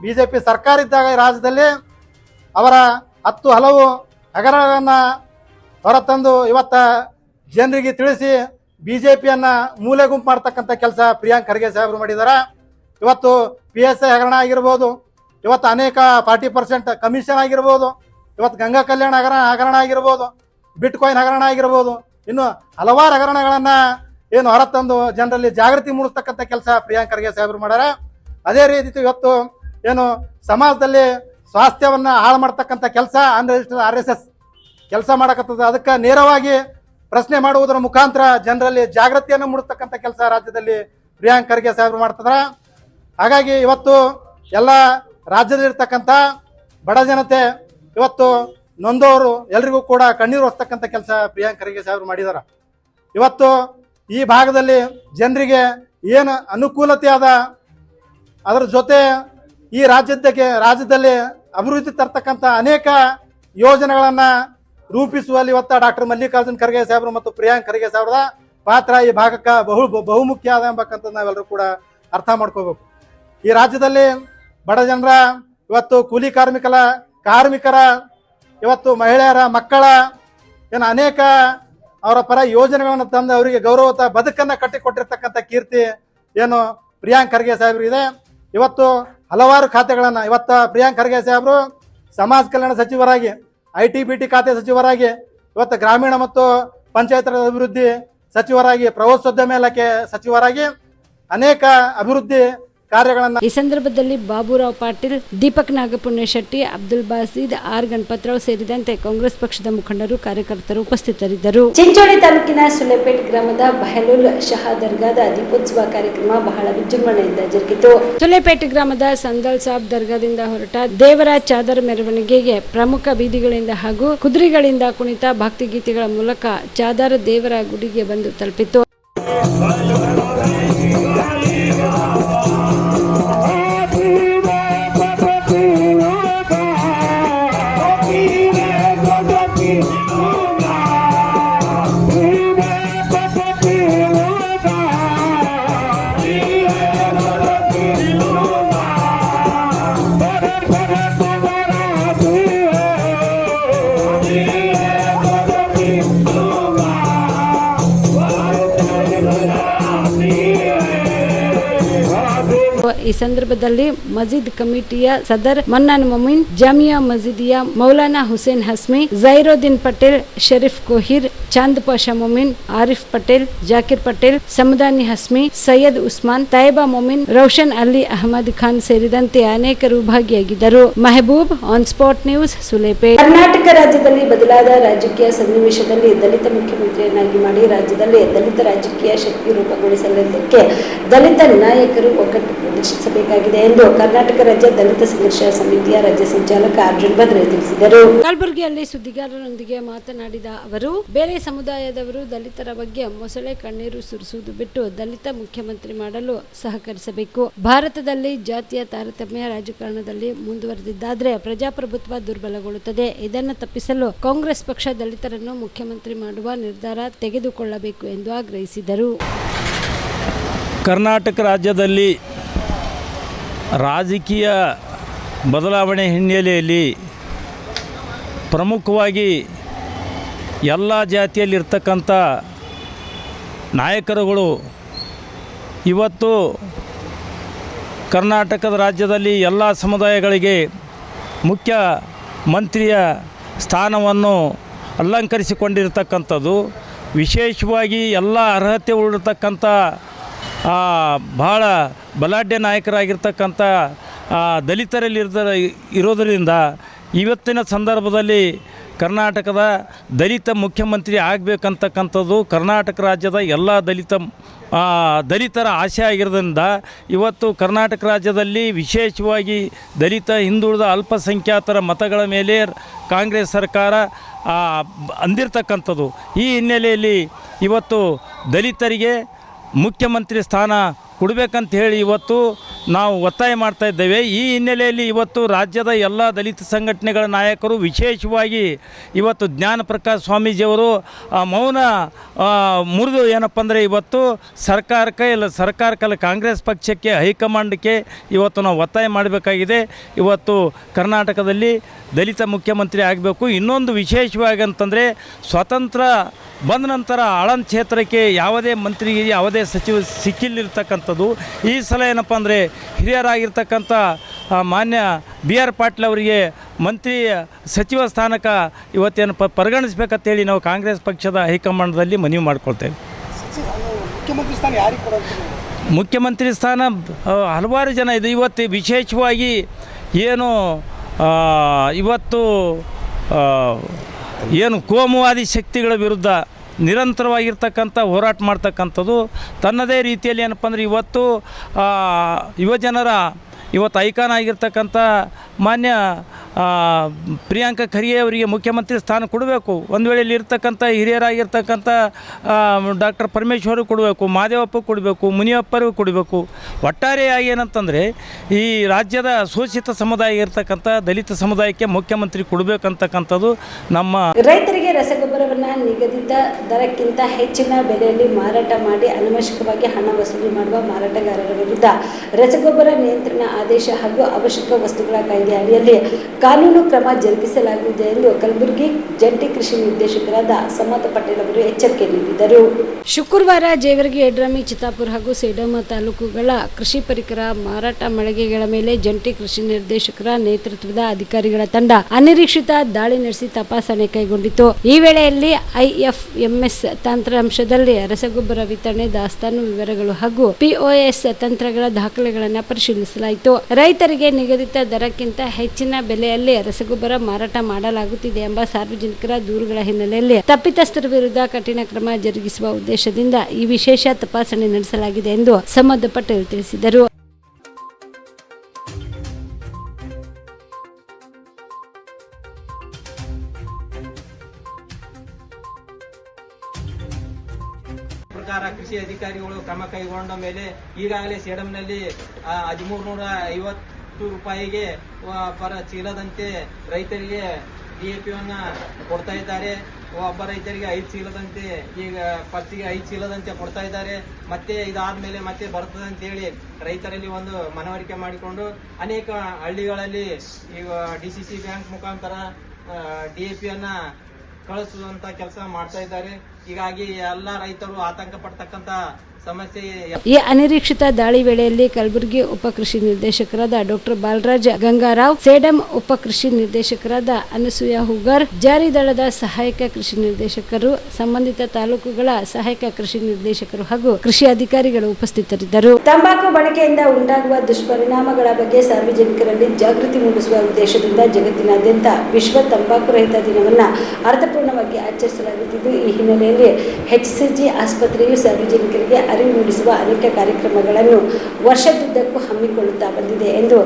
BJP ಸರ್ಕಾರ ಇದ್ದಾಗ ಈ ರಾಜ್ಯದಲ್ಲಿ ಅವರ 10 ಹಲವು ಹಗರಣಗಳನ್ನು ಹೊರತಂದು ಇವತ್ತು ಜನರಿಗೆ ತಿಳಿಸಿ BJPಯನ್ನು ಮೂಲೆ ಗುಂಪು ಮಾಡ್ತಕ್ಕಂಥ ಕೆಲಸ ಪ್ರಿಯಾಂಕ್ ಖರ್ಗೆ ಸಾಹೇಬರು ಮಾಡಿದ್ದಾರೆ. ಇವತ್ತು PSI ಹಗರಣ ಆಗಿರ್ಬೋದು, ಇವತ್ತು ಅನೇಕ 40% ಕಮಿಷನ್ ಆಗಿರ್ಬೋದು, ಇವತ್ತು ಗಂಗಾ ಕಲ್ಯಾಣ ಹಗರಣ ಆಗಿರ್ಬೋದು, ಬಿಟ್ಕಾಯಿನ್ ಹಗರಣ ಆಗಿರ್ಬೋದು, ಇನ್ನು ಹಲವಾರು ಹಗರಣಗಳನ್ನು ಏನು ಹೊರತಂದು ಜನರಲ್ಲಿ ಜಾಗೃತಿ ಮೂಡಿಸ್ತಕ್ಕಂಥ ಕೆಲಸ ಪ್ರಿಯಾಂಕ್ ಖರ್ಗೆ ಸಾಹೇಬರು ಮಾಡ್ಯಾರ. ಅದೇ ರೀತಿ ಇವತ್ತು ಏನು ಸಮಾಜದಲ್ಲಿ ಸ್ವಾಸ್ಥ್ಯವನ್ನು ಹಾಳು ಮಾಡ್ತಕ್ಕಂಥ ಕೆಲಸ ಅನ್ರಿಜಿಸ್ಟರ್ಡ್ RSS ಕೆಲಸ ಮಾಡಕತ್ತದ. ಅದಕ್ಕೆ ನೇರವಾಗಿ ಪ್ರಶ್ನೆ ಮಾಡುವುದರ ಮುಖಾಂತರ ಜನರಲ್ಲಿ ಜಾಗೃತಿಯನ್ನು ಮೂಡಿಸ್ತಕ್ಕಂಥ ಕೆಲಸ ರಾಜ್ಯದಲ್ಲಿ ಪ್ರಿಯಾಂಕ್ ಖರ್ಗೆ ಸಾಹೇಬರು ಮಾಡ್ತಿದ್ದಾರೆ. ಹಾಗಾಗಿ ಇವತ್ತು ಎಲ್ಲ ರಾಜ್ಯದಲ್ಲಿರ್ತಕ್ಕಂಥ ಬಡ ಜನತೆ, ಇವತ್ತು ನೊಂದವರು ಎಲ್ರಿಗೂ ಕೂಡ ಕಣ್ಣೀರು ಒರೆಸ್ತಕ್ಕಂಥ ಕೆಲಸ ಪ್ರಿಯಾಂಕ್ ಖರ್ಗೆ ಸಾಹೇಬರು ಮಾಡಿದ್ದಾರೆ. ಇವತ್ತು ಈ ಭಾಗದಲ್ಲಿ ಜನರಿಗೆ ಏನು ಅನುಕೂಲತೆ ಅದ, ಅದರ ಜೊತೆ ಈ ರಾಜ್ಯದಲ್ಲಿ ಅಭಿವೃದ್ಧಿ ತರ್ತಕ್ಕಂಥ ಅನೇಕ ಯೋಜನೆಗಳನ್ನು ರೂಪಿಸುವಲ್ಲಿ ಇವತ್ತು ಡಾಕ್ಟರ್ ಮಲ್ಲಿಕಾರ್ಜುನ್ ಖರ್ಗೆ ಸಾಹೇಬರು ಮತ್ತು ಪ್ರಿಯಾಂಕ್ ಖರ್ಗೆ ಸಾಹೇಬರ ಪಾತ್ರ ಈ ಭಾಗಕ್ಕೆ ಬಹುಮುಖ್ಯ ಆದ ಎಂಬಕ್ಕಂಥದ್ದು ನಾವೆಲ್ಲರೂ ಕೂಡ ಅರ್ಥ ಮಾಡ್ಕೋಬೇಕು. ಈ ರಾಜ್ಯದಲ್ಲಿ ಬಡ ಜನರ, ಇವತ್ತು ಕೂಲಿ ಕಾರ್ಮಿಕರ, ಇವತ್ತು ಮಹಿಳೆಯರ, ಮಕ್ಕಳ ಏನು ಅನೇಕ ಅವರ ಪರ ಯೋಜನೆಗಳನ್ನು ತಂದು ಅವರಿಗೆ ಗೌರವತ ಬದುಕನ್ನು ಕಟ್ಟಿಕೊಟ್ಟಿರ್ತಕ್ಕಂಥ ಕೀರ್ತಿ ಏನು ಪ್ರಿಯಾಂಕ್ ಖರ್ಗೆ ಸಾಹೇಬರಿಗಿದೆ. ಇವತ್ತು ಹಲವಾರು ಖಾತೆಗಳನ್ನು ಇವತ್ತು ಪ್ರಿಯಾಂಕ್ ಖರ್ಗೆ ಸಾಹೇಬರು ಸಮಾಜ ಕಲ್ಯಾಣ ಸಚಿವರಾಗಿ, IT-BT ಖಾತೆ ಸಚಿವರಾಗಿ, ಇವತ್ತು ಗ್ರಾಮೀಣ ಮತ್ತು ಪಂಚಾಯತ್ ರಾಜ್ ಅಭಿವೃದ್ಧಿ ಸಚಿವರಾಗಿ, ಪ್ರವಾಸೋದ್ಯಮ ಇಲಾಖೆ ಸಚಿವರಾಗಿ ಅನೇಕ ಅಭಿವೃದ್ಧಿ ಕಾರ್ಯಗಳನ್ನು. ಈ ಸಂದರ್ಭದಲ್ಲಿ ಬಾಬುರಾವ್ ಪಾಟೀಲ್, ದೀಪಕ್ ನಾಗಪುಣ್ಯ ಶೆಟ್ಟಿ, ಅಬ್ದುಲ್ ಬಾಸಿದ್, ಆರ್ ಗಣಪತರಾವ್ ಸೇರಿದಂತೆ ಕಾಂಗ್ರೆಸ್ ಪಕ್ಷದ ಮುಖಂಡರು, ಕಾರ್ಯಕರ್ತರು ಉಪಸ್ಥಿತರಿದ್ದರು. ಚಿಂಚೋಳಿ ತಾಲೂಕಿನ ಸುಲೇಪೇಟ್ ಗ್ರಾಮದ ಬಹಲೂಲ್ ಶಹಾ ದರ್ಗಾದ ದೀಪೋತ್ಸವ ಕಾರ್ಯಕ್ರಮ ಬಹಳ ವಿಜೃಂಭಣೆಯಿಂದ ಜರುಗಿತು. ಸುಲೇಪೇಟ್ ಗ್ರಾಮದ ಸಂದಲ್ ಸಾಬ್ ದರ್ಗಾದಿಂದ ಹೊರಟ ದೇವರ ಚಾದರ್ ಮೆರವಣಿಗೆಗೆ ಪ್ರಮುಖ ಬೀದಿಗಳಿಂದ ಹಾಗೂ ಕುದುರೆಗಳಿಂದ ಕುಣಿತ ಭಕ್ತಿಗೀತೆಗಳ ಮೂಲಕ ಚಾದರ್ ದೇವರ ಗುಡಿಗೆ ಬಂದು ತಲುಪಿತು. ಈ ಸಂದರ್ಭದಲ್ಲಿ ಮಸ್ಜಿದ್ ಕಮಿಟಿಯ ಸದರ್ ಮನ್ನಾನ್ ಮೊಮಿನ್, ಜಾಮಿಯಾ ಮಸ್ಜಿದಿಯಾ ಮೌಲಾನಾ ಹುಸೇನ್ ಹಸ್ಮಿ, ಜೈರುದ್ದೀನ್ ಪಟೇಲ್, ಶರೀಫ್ ಕೋಹಿರ್, ಚಾಂದ್ ಪಾಷಾ ಮೊಮಿನ್, ಆರಿಫ್ ಪಟೇಲ್, ಜಾಕಿರ್ ಪಟೇಲ್, ಸಮದಾನಿ ಹಸ್ಮಿ, ಸೈಯದ್ ಉಸ್ಮಾನ್, ತಾಯಿಬಾ ಮೊಮಿನ್, ರೋಷನ್ ಅಲಿ ಅಹಮದ್ ಖಾನ್ ಸೇರಿದಂತೆ ಅನೇಕರು ಭಾಗಿಯಾಗಿದ್ದರು. Mehboob, on spot news, Sulepet. Karnataka ರಾಜ್ಯದಲ್ಲಿ ಬದಲಾದ ರಾಜಕೀಯ ಸನ್ನಿವೇಶದಲ್ಲಿ ದಲಿತ ಮುಖ್ಯಮಂತ್ರಿಯನ್ನಾಗಿ ಮಾಡಿ ರಾಜ್ಯದಲ್ಲಿ ದಲಿತ ರಾಜಕೀಯ ಶಕ್ತಿ ರೂಪುಗೊಳಿಸಲಿದ್ದಕ್ಕೆ ದಲಿತ ನಾಯಕರು ಒಗ್ಗಟ್ಟು ಪ್ರದರ್ಶಿಸಬೇಕಾಗಿದೆ ಎಂದು ಕರ್ನಾಟಕ ರಾಜ್ಯ ದಲಿತ ಸಂಘರ್ಷ ಸಮಿತಿಯ ರಾಜ್ಯ ಸಂಚಾಲಕ ಅರ್ಜುನ್ ಭದ್ರೆ ತಿಳಿಸಿದರು. ಕಲಬುರಗಿಯಲ್ಲಿ ಸುದ್ದಿಗಾರರೊಂದಿಗೆ ಮಾತನಾಡಿದ ಅವರು, ಬೇರೆ ಸಮುದಾಯದವರು ದಲಿತರ ಬಗ್ಗೆ ಮೊಸಳೆ ಕಣ್ಣೀರು ಸುರಿಸುವುದು ಬಿಟ್ಟು ದಲಿತ ಮುಖ್ಯಮಂತ್ರಿ ಮಾಡಲು ಸಹಕರಿಸಬೇಕು. ಭಾರತದಲ್ಲಿ ಜಾತಿಯ ತಾರತಮ್ಯ ರಾಜಕಾರಣದಲ್ಲಿ ಮುಂದುವರೆದಿದ್ದಾದ್ರೆ ಪ್ರಜಾಪ್ರಭುತ್ವ ದುರ್ಬಲಗೊಳ್ಳುತ್ತದೆ. ಇದನ್ನು ತಪ್ಪಿಸಲು ಕಾಂಗ್ರೆಸ್ ಪಕ್ಷ ದಲಿತರನ್ನು ಮುಖ್ಯಮಂತ್ರಿ ಮಾಡುವ ನಿರ್ಧಾರ ತೆಗೆದುಕೊಳ್ಳಬೇಕು ಎಂದು ಆಗ್ರಹಿಸಿದರು. ಕರ್ನಾಟಕ ರಾಜ್ಯದಲ್ಲಿ ರಾಜಕೀಯ ಬದಲಾವಣೆ ಹಿನ್ನೆಲೆಯಲ್ಲಿ ಪ್ರಮುಖವಾಗಿ ಎಲ್ಲ ಜಾತಿಯಲ್ಲಿರ್ತಕ್ಕಂಥ ನಾಯಕರುಗಳು ಇವತ್ತು ಕರ್ನಾಟಕದ ರಾಜ್ಯದಲ್ಲಿ ಎಲ್ಲ ಸಮುದಾಯಗಳಿಗೆ ಮುಖ್ಯ ಮಂತ್ರಿಯ ಸ್ಥಾನವನ್ನು ಅಲಂಕರಿಸಿಕೊಂಡಿರ್ತಕ್ಕಂಥದ್ದು. ವಿಶೇಷವಾಗಿ ಎಲ್ಲ ಅರ್ಹತೆ ಉಳಿರ್ತಕ್ಕಂಥ ಭಾಳ ಬಲಾಢ್ಯ ನಾಯಕರಾಗಿರ್ತಕ್ಕಂಥ ದಲಿತರಲ್ಲಿ ಇರೋದರಿಂದ ಇವತ್ತಿನ ಸಂದರ್ಭದಲ್ಲಿ ಕರ್ನಾಟಕದ ದಲಿತ ಮುಖ್ಯಮಂತ್ರಿ ಆಗಬೇಕಂತಕ್ಕಂಥದ್ದು ಕರ್ನಾಟಕ ರಾಜ್ಯದ ಎಲ್ಲ ದಲಿತರ ಆಸೆ ಆಗಿರೋದ್ರಿಂದ ಇವತ್ತು ಕರ್ನಾಟಕ ರಾಜ್ಯದಲ್ಲಿ ವಿಶೇಷವಾಗಿ ದಲಿತ ಹಿಂದುಳಿದ ಅಲ್ಪಸಂಖ್ಯಾತರ ಮತಗಳ ಮೇಲೆ ಕಾಂಗ್ರೆಸ್ ಸರ್ಕಾರ ಅಂದಿರ್ತಕ್ಕಂಥದ್ದು. ಈ ಹಿನ್ನೆಲೆಯಲ್ಲಿ ಇವತ್ತು ದಲಿತರಿಗೆ ಮುಖ್ಯಮಂತ್ರಿ ಸ್ಥಾನ ಕೊಡಬೇಕಂತ ಹೇಳಿ ಇವತ್ತು ನಾವು ಒತ್ತಾಯ ಮಾಡ್ತಾ ಇದ್ದೇವೆ. ಈ ಹಿನ್ನೆಲೆಯಲ್ಲಿ ಇವತ್ತು ರಾಜ್ಯದ ಎಲ್ಲ ದಲಿತ ಸಂಘಟನೆಗಳ ನಾಯಕರು ವಿಶೇಷವಾಗಿ ಇವತ್ತು ಜ್ಞಾನಪ್ರಕಾಶ್ ಸ್ವಾಮೀಜಿಯವರು ಮೌನ ಮುರಿದು ಏನಪ್ಪ ಅಂದರೆ ಇವತ್ತು ಸರ್ಕಾರಕ್ಕಲ್ಲ ಕಾಂಗ್ರೆಸ್ ಪಕ್ಷಕ್ಕೆ ಹೈಕಮಾಂಡ್ಗೆ ಇವತ್ತು ನಾವು ಒತ್ತಾಯ ಮಾಡಬೇಕಾಗಿದೆ. ಇವತ್ತು ಕರ್ನಾಟಕದಲ್ಲಿ ದಲಿತ ಮುಖ್ಯಮಂತ್ರಿ ಆಗಬೇಕು. ಇನ್ನೊಂದು ವಿಶೇಷವಾಗಿ ಅಂತಂದರೆ ಸ್ವತಂತ್ರ ಬಂದ ನಂತರ ಆಳಂದ ಕ್ಷೇತ್ರಕ್ಕೆ ಯಾವುದೇ ಮಂತ್ರಿಗೆ ಯಾವುದೇ ಸಚಿವ ಸಿಕ್ಕಿಲ್ಲಿರ್ತಕ್ಕಂಥದ್ದು. ಈ ಸಲ ಏನಪ್ಪ ಅಂದರೆ ಹಿರಿಯರಾಗಿರ್ತಕ್ಕಂಥ ಮಾನ್ಯ BR ಪಾಟೀಲ್ ಅವರಿಗೆ ಮಂತ್ರಿ ಸಚಿವ ಸ್ಥಾನಕ್ಕೆ ಇವತ್ತೇನಪ್ಪ ಪರಿಗಣಿಸ್ಬೇಕಂತೇಳಿ ನಾವು ಕಾಂಗ್ರೆಸ್ ಪಕ್ಷದ ಹೈಕಮಾಂಡ್ದಲ್ಲಿ ಮನವಿ ಮಾಡ್ಕೊಳ್ತೇವೆ. ಮುಖ್ಯಮಂತ್ರಿ ಸ್ಥಾನ ಹಲವಾರು ಜನ ಇದೆ. ಇವತ್ತು ವಿಶೇಷವಾಗಿ ಏನು ಇವತ್ತು ಏನು ಕೋಮುವಾದಿ ಶಕ್ತಿಗಳ ವಿರುದ್ಧ ನಿರಂತರವಾಗಿರ್ತಕ್ಕಂಥ ಹೋರಾಟ ಮಾಡ್ತಕ್ಕಂಥದ್ದು ತನ್ನದೇ ರೀತಿಯಲ್ಲಿ ಏನಪ್ಪ ಅಂದರೆ ಇವತ್ತು ಯುವಜನರ ಇವತ್ತು ಐಕಾನ್ ಆಗಿರ್ತಕ್ಕಂಥ ಮಾನ್ಯ ಪ್ರಿಯಾಂಕಾ ಖರ್ಗೆ ಅವರಿಗೆ ಮುಖ್ಯಮಂತ್ರಿ ಸ್ಥಾನ ಕೊಡಬೇಕು. ಒಂದು ವೇಳೆ ಇಲ್ಲಿರ್ತಕ್ಕಂಥ ಹಿರಿಯರಾಗಿರ್ತಕ್ಕಂಥ ಡಾಕ್ಟರ್ ಪರಮೇಶ್ವರ್ ಕೊಡಬೇಕು, ಮಾದೇವಪ್ಪ ಕೊಡಬೇಕು, ಮುನಿಯಪ್ಪರಿಗೂ ಕೊಡಬೇಕು. ಒಟ್ಟಾರೆಯಾಗಿ ಏನಂತಂದರೆ ಈ ರಾಜ್ಯದ ಶೋಷಿತ ಸಮುದಾಯ ಇರ್ತಕ್ಕಂಥ ದಲಿತ ಸಮುದಾಯಕ್ಕೆ ಮುಖ್ಯಮಂತ್ರಿ ಕೊಡಬೇಕಂತಕ್ಕಂಥದ್ದು ನಮ್ಮ. ರೈತರಿಗೆ ರಸಗೊಬ್ಬರವನ್ನು ನಿಗದಿತ ದರಕ್ಕಿಂತ ಹೆಚ್ಚಿನ ಬೆಲೆಯಲ್ಲಿ ಮಾರಾಟ ಮಾಡಿ ಅನವಶ್ಯಕವಾಗಿ ಹಣ ವಸೂಲಿ ಮಾಡುವ ಮಾರಾಟಗಾರರ ವಿರುದ್ಧ ರಸಗೊಬ್ಬರ ನಿಯಂತ್ರಣ ಆದೇಶ ಹಾಗೂ ಅವಶ್ಯಕ ವಸ್ತುಗಳ ಕಾಯ್ದೆ ಅಡಿಯಲ್ಲಿ ಕಾನೂನು ಕ್ರಮ ಜರುಗಿಸಲಾಗುವುದು ಎಂದು ಕಲಬುರಗಿ ಜಂಟಿ ಕೃಷಿ ನಿರ್ದೇಶಕರಾದ ಸಮತ್ ಪಟೇಲ್ ಅವರು ಎಚ್ಚರಿಕೆ ನೀಡಿದರು. ಶುಕ್ರವಾರ ಜೇವರ್ಗಿ, ಯಡ್ರಾಮಿ, ಚಿತ್ತಾಪುರ ಹಾಗೂ ಸೇಡಮ ತಾಲೂಕುಗಳ ಕೃಷಿ ಪರಿಕರ ಮಾರಾಟ ಮಳಿಗೆಗಳ ಮೇಲೆ ಜಂಟಿ ಕೃಷಿ ನಿರ್ದೇಶಕರ ನೇತೃತ್ವದ ಅಧಿಕಾರಿಗಳ ತಂಡ ಅನಿರೀಕ್ಷಿತ ದಾಳಿ ನಡೆಸಿ ತಪಾಸಣೆ ಕೈಗೊಂಡಿತು. ಈ ವೇಳೆಯಲ್ಲಿ IFMS ತಂತ್ರಾಂಶದಲ್ಲಿ ರಸಗೊಬ್ಬರ ವಿತರಣೆ, ದಾಸ್ತಾನು ವಿವರಗಳು ಹಾಗೂ POS ತಂತ್ರಗಳ ದಾಖಲೆಗಳನ್ನು ಪರಿಶೀಲಿಸಲಾಯಿತು. ರೈತರಿಗೆ ನಿಗದಿತ ದರಕ್ಕಿಂತ ಹೆಚ್ಚಿನ ಬೆಲೆಯಲ್ಲಿ ರಸಗೊಬ್ಬರ ಮಾರಾಟ ಮಾಡಲಾಗುತ್ತಿದೆ ಎಂಬ ಸಾರ್ವಜನಿಕರ ದೂರುಗಳ ಹಿನ್ನೆಲೆಯಲ್ಲಿ ತಪ್ಪಿತಸ್ಥರ ವಿರುದ್ಧ ಕಠಿಣ ಕ್ರಮ ಜರುಗಿಸುವ ಉದ್ದೇಶದಿಂದ ಈ ವಿಶೇಷ ತಪಾಸಣೆ ನಡೆಸಲಾಗಿದೆ ಎಂದು ಸಮದ್ ಪಟೇಲ್ ತಿಳಿಸಿದರು. ಪ್ರಕಾರ ಕೃಷಿ ಅಧಿಕಾರಿಗಳು ಕ್ರಮ ಕೈಗೊಂಡ ಮೇಲೆ ಈಗಾಗಲೇ ಸೇಡಂನಲ್ಲಿ 1350 ರೂಪಾಯಿಗೆ ಪರ ಚೀಲದಂತೆ ರೈತರಿಗೆ DAPಯನ್ನ ಕೊಡ್ತಾ ಇದ್ದಾರೆ. ಒಬ್ಬ ರೈತರಿಗೆ 5 ಚೀಲದಂತೆ ಈಗ ಫಸ್ಟಿಗೆ 5 ಚೀಲದಂತೆ ಕೊಡ್ತಾ ಇದ್ದಾರೆ. ಮತ್ತೆ ಇದಾದ್ಮೇಲೆ ಮತ್ತೆ ಬರ್ತದೆ ಅಂತ ಹೇಳಿ ರೈತರಲ್ಲಿ ಒಂದು ಮನವರಿಕೆ ಮಾಡಿಕೊಂಡು ಅನೇಕ ಹಳ್ಳಿಗಳಲ್ಲಿ ಈಗ DCC ಬ್ಯಾಂಕ್ ಮುಖಾಂತರ DAPಯನ್ನ ಕಳಿಸುವಂತ ಕೆಲಸ ಮಾಡ್ತಾ ಇದ್ದಾರೆ. ಹೀಗಾಗಿ ಎಲ್ಲ ರೈತರು ಆತಂಕ ಪಡ್ತಕ್ಕಂತ ಸಮಸ್ಯೆ. ಈ ಅನಿರೀಕ್ಷಿತ ದಾಳಿ ವೇಳೆಯಲ್ಲಿ ಕಲಬುರಗಿ ಉಪ ಕೃಷಿ ನಿರ್ದೇಶಕರಾದ ಡಾಕ್ಟರ್ ಬಾಲರಾಜ್ ಗಂಗಾರಾವ್, ಸೇಡಂ ಉಪ ಕೃಷಿ ನಿರ್ದೇಶಕರಾದ ಅನಸೂಯ ಹುಗಾರ್, ಜಾರಿ ದಳದ ಸಹಾಯಕ ಕೃಷಿ ನಿರ್ದೇಶಕರು, ಸಂಬಂಧಿತ ತಾಲೂಕುಗಳ ಸಹಾಯಕ ಕೃಷಿ ನಿರ್ದೇಶಕರು ಹಾಗೂ ಕೃಷಿ ಅಧಿಕಾರಿಗಳು ಉಪಸ್ಥಿತರಿದ್ದರು. ತಂಬಾಕು ಬಳಕೆಯಿಂದ ಉಂಟಾಗುವ ದುಷ್ಪರಿಣಾಮಗಳ ಬಗ್ಗೆ ಸಾರ್ವಜನಿಕರಲ್ಲಿ ಜಾಗೃತಿ ಮೂಡಿಸುವ ಉದ್ದೇಶದಿಂದ ಜಗತ್ತಿನಾದ್ಯಂತ ವಿಶ್ವ ತಂಬಾಕು ರಹಿತ ದಿನವನ್ನು ಅರ್ಥಪೂರ್ಣವಾಗಿ ಆಚರಿಸಲಾಗುತ್ತಿದ್ದು, ಈ ಹಿನ್ನೆಲೆಯಲ್ಲಿ HCG ಆಸ್ಪತ್ರೆಯು ಸಾರ್ವಜನಿಕರಿಗೆ ಅರಿವು ಮೂಡಿಸುವ ಅನೇಕ ಕಾರ್ಯಕ್ರಮಗಳನ್ನು ವರ್ಷದುದ್ದಕ್ಕೂ ಹಮ್ಮಿಕೊಳ್ಳುತ್ತಾ ಬಂದಿದೆ ಎಂದು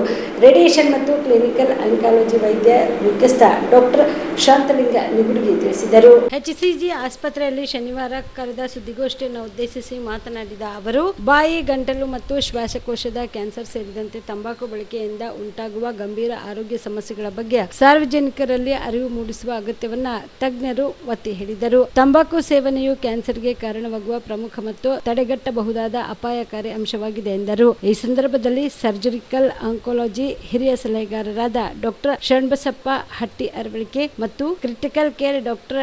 ರೇಡಿಯೇಷನ್ ಮತ್ತು ಕ್ಲಿನಿಕಲ್ ಆಂಕಾಲಜಿ ವೈದ್ಯ ಮುಖ್ಯಸ್ಥ ಡಾಕ್ಟರ್ ಶಾಂತಲಿಂಗ ನಿಗುಡುಗಿ ತಿಳಿಸಿದರು. HCG ಆಸ್ಪತ್ರೆಯಲ್ಲಿ ಶನಿವಾರ ಕರೆದ ಸುದ್ದಿಗೋಷ್ಠಿಯನ್ನು ಉದ್ದೇಶಿಸಿ ಮಾತನಾಡಿದ ಅವರು, ಬಾಯಿ, ಗಂಟಲು ಮತ್ತು ಶ್ವಾಸಕೋಶದ ಕ್ಯಾನ್ಸರ್ ಸೇರಿದಂತೆ ತಂಬಾಕು ಬಳಕೆಯಿಂದ ಉಂಟಾಗುವ ಗಂಭೀರ ಆರೋಗ್ಯ ಸಮಸ್ಯೆಗಳ ಬಗ್ಗೆ ಸಾರ್ವಜನಿಕರಲ್ಲಿ ಅರಿವು ಮೂಡಿಸುವ ಅಗತ್ಯವನ್ನ ತಜ್ಞರು ಒತ್ತಿ ಹೇಳಿದರು. ತಂಬಾಕು ಸೇವನೆಯು ಕ್ಯಾನ್ಸರ್ಗೆ ಕಾರಣವಾಗುವ ಪ್ರಮುಖ ಮತ್ತು ತಡೆಗಟ್ಟುವ ತಡೆಗಟ್ಟಬಹುದಾದ ಅಪಾಯಕಾರಿ ಅಂಶವಾಗಿದೆ ಎಂದರು. ಈ ಸಂದರ್ಭದಲ್ಲಿ ಸರ್ಜಿಕಲ್ ಆಂಕೋಲಜಿ ಹಿರಿಯ ಸಲಹೆಗಾರರಾದ ಡಾಕ್ಟರ್ ಶರಣಬಸಪ್ಪ ಹಟ್ಟಿ ಅರವಳಿಕೆ ಮತ್ತು ಕ್ರಿಟಿಕಲ್ ಕೇರ್ ಡಾಕ್ಟರ್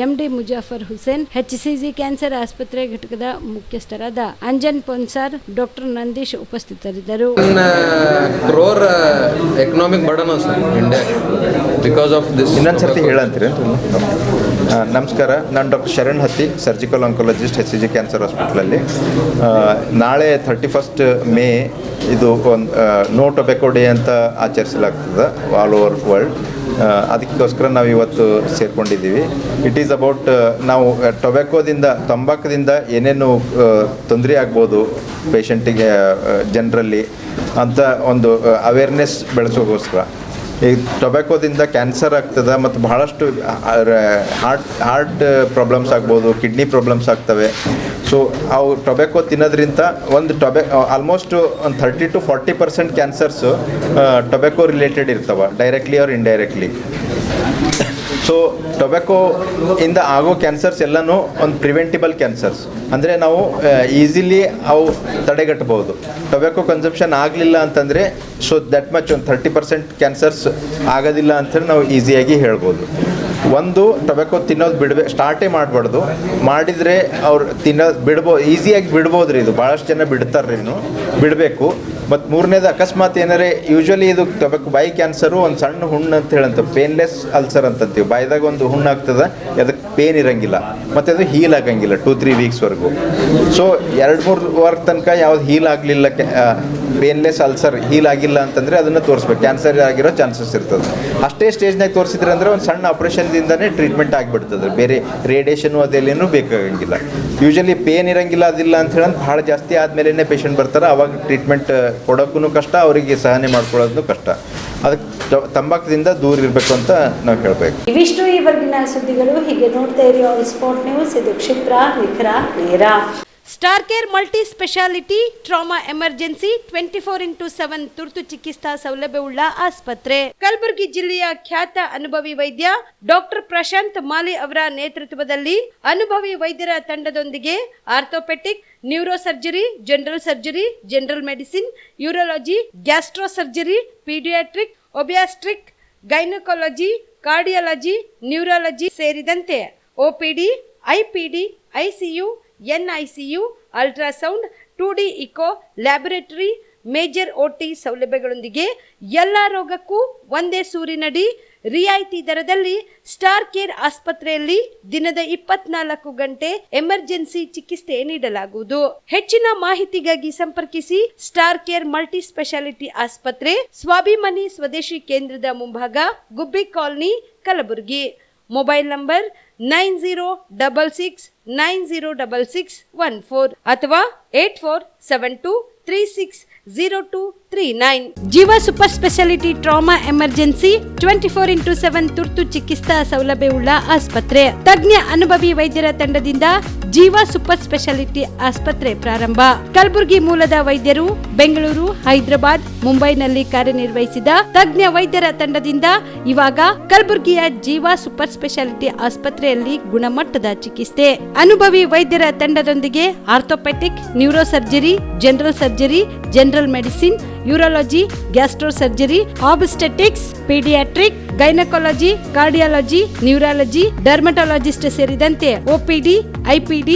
ಎಂಡಿ ಮುಜಾಫರ್ ಹುಸೇನ್, HCG ಕ್ಯಾನ್ಸರ್ ಆಸ್ಪತ್ರೆ ಘಟಕದ ಮುಖ್ಯಸ್ಥರಾದ ಅಂಜನ್ ಪೊನ್ಸಾರ್, ಡಾಕ್ಟರ್ ನಂದೀಶ್ ಉಪಸ್ಥಿತರಿದ್ದರು. crore economic burden also India because of this. ಇನ್ನೊಂದ್ಸರ್ತಿ ಹೇಳಂತೀರಿ. ನಮಸ್ಕಾರ, ನಾನು ಡಾಕ್ಟರ್ ಶರಣ್ ಹತ್ತಿ, ಸರ್ಜಿಕಲ್ ಆಂಕೋಲಜಿಸ್ಟ್, HCG ಕ್ಯಾನ್ಸರ್ ಹಾಸ್ಪಿಟ್ಲಲ್ಲಿ. ನಾಳೆ 31st ಮೇ ಇದು ಒಂದು ನೋ ಟೊಬ್ಯಾಕೋ ಡೇ ಅಂತ ಆಚರಿಸಲಾಗ್ತದೆ ಆಲ್ ಓವರ್ ವರ್ಲ್ಡ್. ಅದಕ್ಕೋಸ್ಕರ ನಾವು ಇವತ್ತು ಸೇರ್ಕೊಂಡಿದ್ದೀವಿ. ಇಟ್ ಈಸ್ ಅಬೌಟ್ ನಾವು ತಂಬಾಕದಿಂದ ಏನೇನು ತೊಂದರೆ ಆಗ್ಬೋದು ಪೇಷಂಟಿಗೆ ಜನರಲ್ಲಿ ಅಂತ ಒಂದು ಅವೇರ್ನೆಸ್ ಬೆಳೆಸೋಗೋಸ್ಕರ. ಈ ಟೊಬ್ಯಾಕೋದಿಂದ ಕ್ಯಾನ್ಸರ್ ಆಗ್ತದೆ ಮತ್ತು ಬಹಳಷ್ಟು ಹಾರ್ಟ್ ಪ್ರಾಬ್ಲಮ್ಸ್ ಆಗ್ಬೋದು, ಕಿಡ್ನಿ ಪ್ರಾಬ್ಲಮ್ಸ್ ಆಗ್ತವೆ. ಸೊ ಅವು ಟೊಬ್ಯಾಕೋ ತಿನ್ನೋದ್ರಿಂದ ಆಲ್ಮೋಸ್ಟ್ ಒಂದು 30 to 40% ಕ್ಯಾನ್ಸರ್ಸು ಟೊಬ್ಯಾಕೋ ರಿಲೇಟೆಡ್ ಇರ್ತವೆ, directly R indirectly. So tobacco ಇಂದ ಆಗೋ ಕ್ಯಾನ್ಸರ್ಸ್ ಎಲ್ಲನೂ ಒಂದು ಪ್ರಿವೆಂಟಿಬಲ್ ಕ್ಯಾನ್ಸರ್ಸ್, ಅಂದರೆ ನಾವು ಈಸಿಲಿ ಅವು ತಡೆಗಟ್ಟಬಹುದು. ಟೊಬ್ಯಾಕೋ ಕನ್ಸಂಪ್ಷನ್ ಆಗಲಿಲ್ಲ ಅಂತಂದರೆ ಸೊ ದಟ್ ಮಚ್ ಒಂದು 30% ಕ್ಯಾನ್ಸರ್ಸ್ ಆಗೋದಿಲ್ಲ ಅಂಥೇಳಿ ನಾವು ಈಸಿಯಾಗಿ ಹೇಳ್ಬೋದು. ಒಂದು, ಟೊಬ್ಯಾಕೋ ತಿನ್ನೋದು ಸ್ಟಾರ್ಟೇ ಮಾಡಬಾರ್ದು. ಮಾಡಿದರೆ ಅವ್ರು ಈಸಿಯಾಗಿ ಬಿಡ್ಬೋದು ರೀ. ಇದು ಭಾಳಷ್ಟು ಜನ ಬಿಡ್ತಾರೆ ಇನ್ನು, ಬಿಡಬೇಕು. ಮತ್ತು ಮೂರನೇದು, ಅಕಸ್ಮಾತ್ ಏನಾರೇ ಯೂಶ್ವಲಿ ಇದು ಟೊಬ್ಯಾಕೋ ಬಾಯಿ ಕ್ಯಾನ್ಸರು ಒಂದು ಸಣ್ಣ ಹುಣ್ಣು ಅಂತ ಹೇಳಂತ ಪೇನ್ಲೆಸ್ ಅಲ್ಸರ್ ಅಂತಂತೀವಿ. ಬಾಯಿದಾಗ ಒಂದು ಹುಣ್ಣು ಆಗ್ತದೆ, ಅದಕ್ಕೆ ಪೇನ್ ಇರೋಂಗಿಲ್ಲ ಮತ್ತು ಅದು ಹೀಲ್ ಆಗಂಗಿಲ್ಲ 2-3 ವೀಕ್ಸ್ವರೆಗೂ. ಸೊ 2-3 ವಾರ ತನಕ ಯಾವ್ದು ಹೀಲ್ ಆಗಲಿಲ್ಲ, ಪೇನ್ಲೆಸ್ ಅಲ್ಸರ್ ಹೀಲ್ ಆಗಿಲ್ಲ ಅಂತಂದರೆ ಅದನ್ನು ತೋರಿಸ್ಬೇಕು. ಕ್ಯಾನ್ಸರ್ ಆಗಿರೋ ಚಾನ್ಸಸ್ ಇರ್ತದೆ. ಅಷ್ಟೇ ಸ್ಟೇಜ್ನಾಗ ತೋರಿಸಿದ್ರೆ ಅಂದರೆ ಒಂದು ಸಣ್ಣ ಆಪ್ರೇಷನ್ದಿಂದನೇ ಟ್ರೀಟ್ಮೆಂಟ್ ಆಗಿಬಿಡ್ತದೆ. ಬೇರೆ ರೇಡಿಯೇಷನು ಅದೆಲ್ಲೇನೂ ಬೇಕಾಗಂಗಿಲ್ಲ. ಯೂಶ್ವಲಿ ಪೇನ್ ಇರೋಂಗಿಲ್ಲ, ಅದಿಲ್ಲ ಅಂತ ಹೇಳೋದು ಭಾಳ ಜಾಸ್ತಿ ಆದಮೇಲೆ ಪೇಷಂಟ್ ಬರ್ತಾರೆ. ಅವಾಗ ಟ್ರೀಟ್ಮೆಂಟ್ ಕೊಡೋಕ್ಕೂ ಕಷ್ಟ, ಅವರಿಗೆ ಸಹನೆ ಮಾಡ್ಕೊಳ್ಳೋದು ಕಷ್ಟ. ಅದಕ್ಕೆ ತಂಬಾಕದಿಂದ ದೂರ ಇರಬೇಕು ಅಂತ ನಾವು ಹೇಳಬೇಕು. ಇವಿಷ್ಟು ಈವರೆಗಿನ ಸುದ್ದಿಗಳು. ಹೀಗೆ ನೋಡ್ತಾ ಇರಿ ಆಲ್ ಸ್ಪಾಟ್ ನ್ಯೂಸ್. ಇದು ಕ್ಷಿಪ್ರ, ನಿಖರ, ನೇರ. Star care multi speciality trauma emergency 24x7 ತುರ್ತು ಚಿಕಿತ್ಸಾ ಸೌಲಭ್ಯವುಳ್ಳ ಆಸ್ಪತ್ರೆ. ಕಲಬುರಗಿ ಜಿಲ್ಲೆಯ ಖ್ಯಾತ ಅನುಭವಿ ವೈದ್ಯ ಡಾಕ್ಟರ್ ಪ್ರಶಾಂತ್ ಮಾಲಿ ಅವರ ನೇತೃತ್ವದಲ್ಲಿ ಅನುಭವಿ ವೈದ್ಯರ ತಂಡದೊಂದಿಗೆ orthopaedic, neuro surgery, general surgery, general medicine, urology, gastro surgery, paediatric, obstetric, gynaecology, cardiology, neurology ಸೇರಿದಂತೆ OPD, IPD, ICU, NICU, ultrasound, 2D echo, laboratory, major OT ಸೌಲಭ್ಯಗಳೊಂದಿಗೆ ಎಲ್ಲ ರೋಗಕ್ಕೂ ಒಂದೇ ಸೂರಿನಡಿ ರಿಯಾಯಿತಿ ದರದಲ್ಲಿ ಸ್ಟಾರ್ ಕೇರ್ ಆಸ್ಪತ್ರೆಯಲ್ಲಿ ದಿನದ 24 ಗಂಟೆ ಎಮರ್ಜೆನ್ಸಿ ಚಿಕಿತ್ಸೆ ನೀಡಲಾಗುವುದು. ಹೆಚ್ಚಿನ ಮಾಹಿತಿಗಾಗಿ ಸಂಪರ್ಕಿಸಿ ಸ್ಟಾರ್ ಕೇರ್ ಮಲ್ಟಿ ಸ್ಪೆಷಾಲಿಟಿ ಆಸ್ಪತ್ರೆ, ಸ್ವಾಭಿಮಾನಿ ಸ್ವದೇಶಿ ಕೇಂದ್ರದ ಮುಂಭಾಗ, ಗುಬ್ಬಿ ಕಾಲನಿ, ಕಲಬುರಗಿ. ಮೊಬೈಲ್ ನಂಬರ್ 9066906614 ಅಥವಾ 8472360239. ಜೀವ super speciality trauma emergency 24x7 ತುರ್ತು ಚಿಕಿತ್ಸಾ ಸೌಲಭ್ಯವುಳ್ಳ ಆಸ್ಪತ್ರೆ. ತಜ್ಞ ಅನುಭವಿ ವೈದ್ಯರ ತಂಡದಿಂದ ಜೀವ ಸೂಪರ್ ಸ್ಪೆಷಾಲಿಟಿ ಆಸ್ಪತ್ರೆ ಪ್ರಾರಂಭ. ಕಲಬುರಗಿ ಮೂಲದ ವೈದ್ಯರು ಬೆಂಗಳೂರು, ಹೈದರಾಬಾದ್, ಮುಂಬೈನಲ್ಲಿ ಕಾರ್ಯನಿರ್ವಹಿಸಿದ ತಜ್ಞ ವೈದ್ಯರ ತಂಡದಿಂದ ಇವಾಗ ಕಲಬುರಗಿಯ ಜೀವ ಸೂಪರ್ ಸ್ಪೆಷಾಲಿಟಿ ಆಸ್ಪತ್ರೆಯಲ್ಲಿ ಗುಣಮಟ್ಟದ ಚಿಕಿತ್ಸೆ. ಅನುಭವಿ ವೈದ್ಯರ ತಂಡದೊಂದಿಗೆ orthopaedic, neuro surgery, general surgery, general medicine, urology, gastro surgery, obstetrics, paediatric, gynaecology, cardiology, neurology, dermatologist ಸೇರಿದಂತೆ OPD, IPD,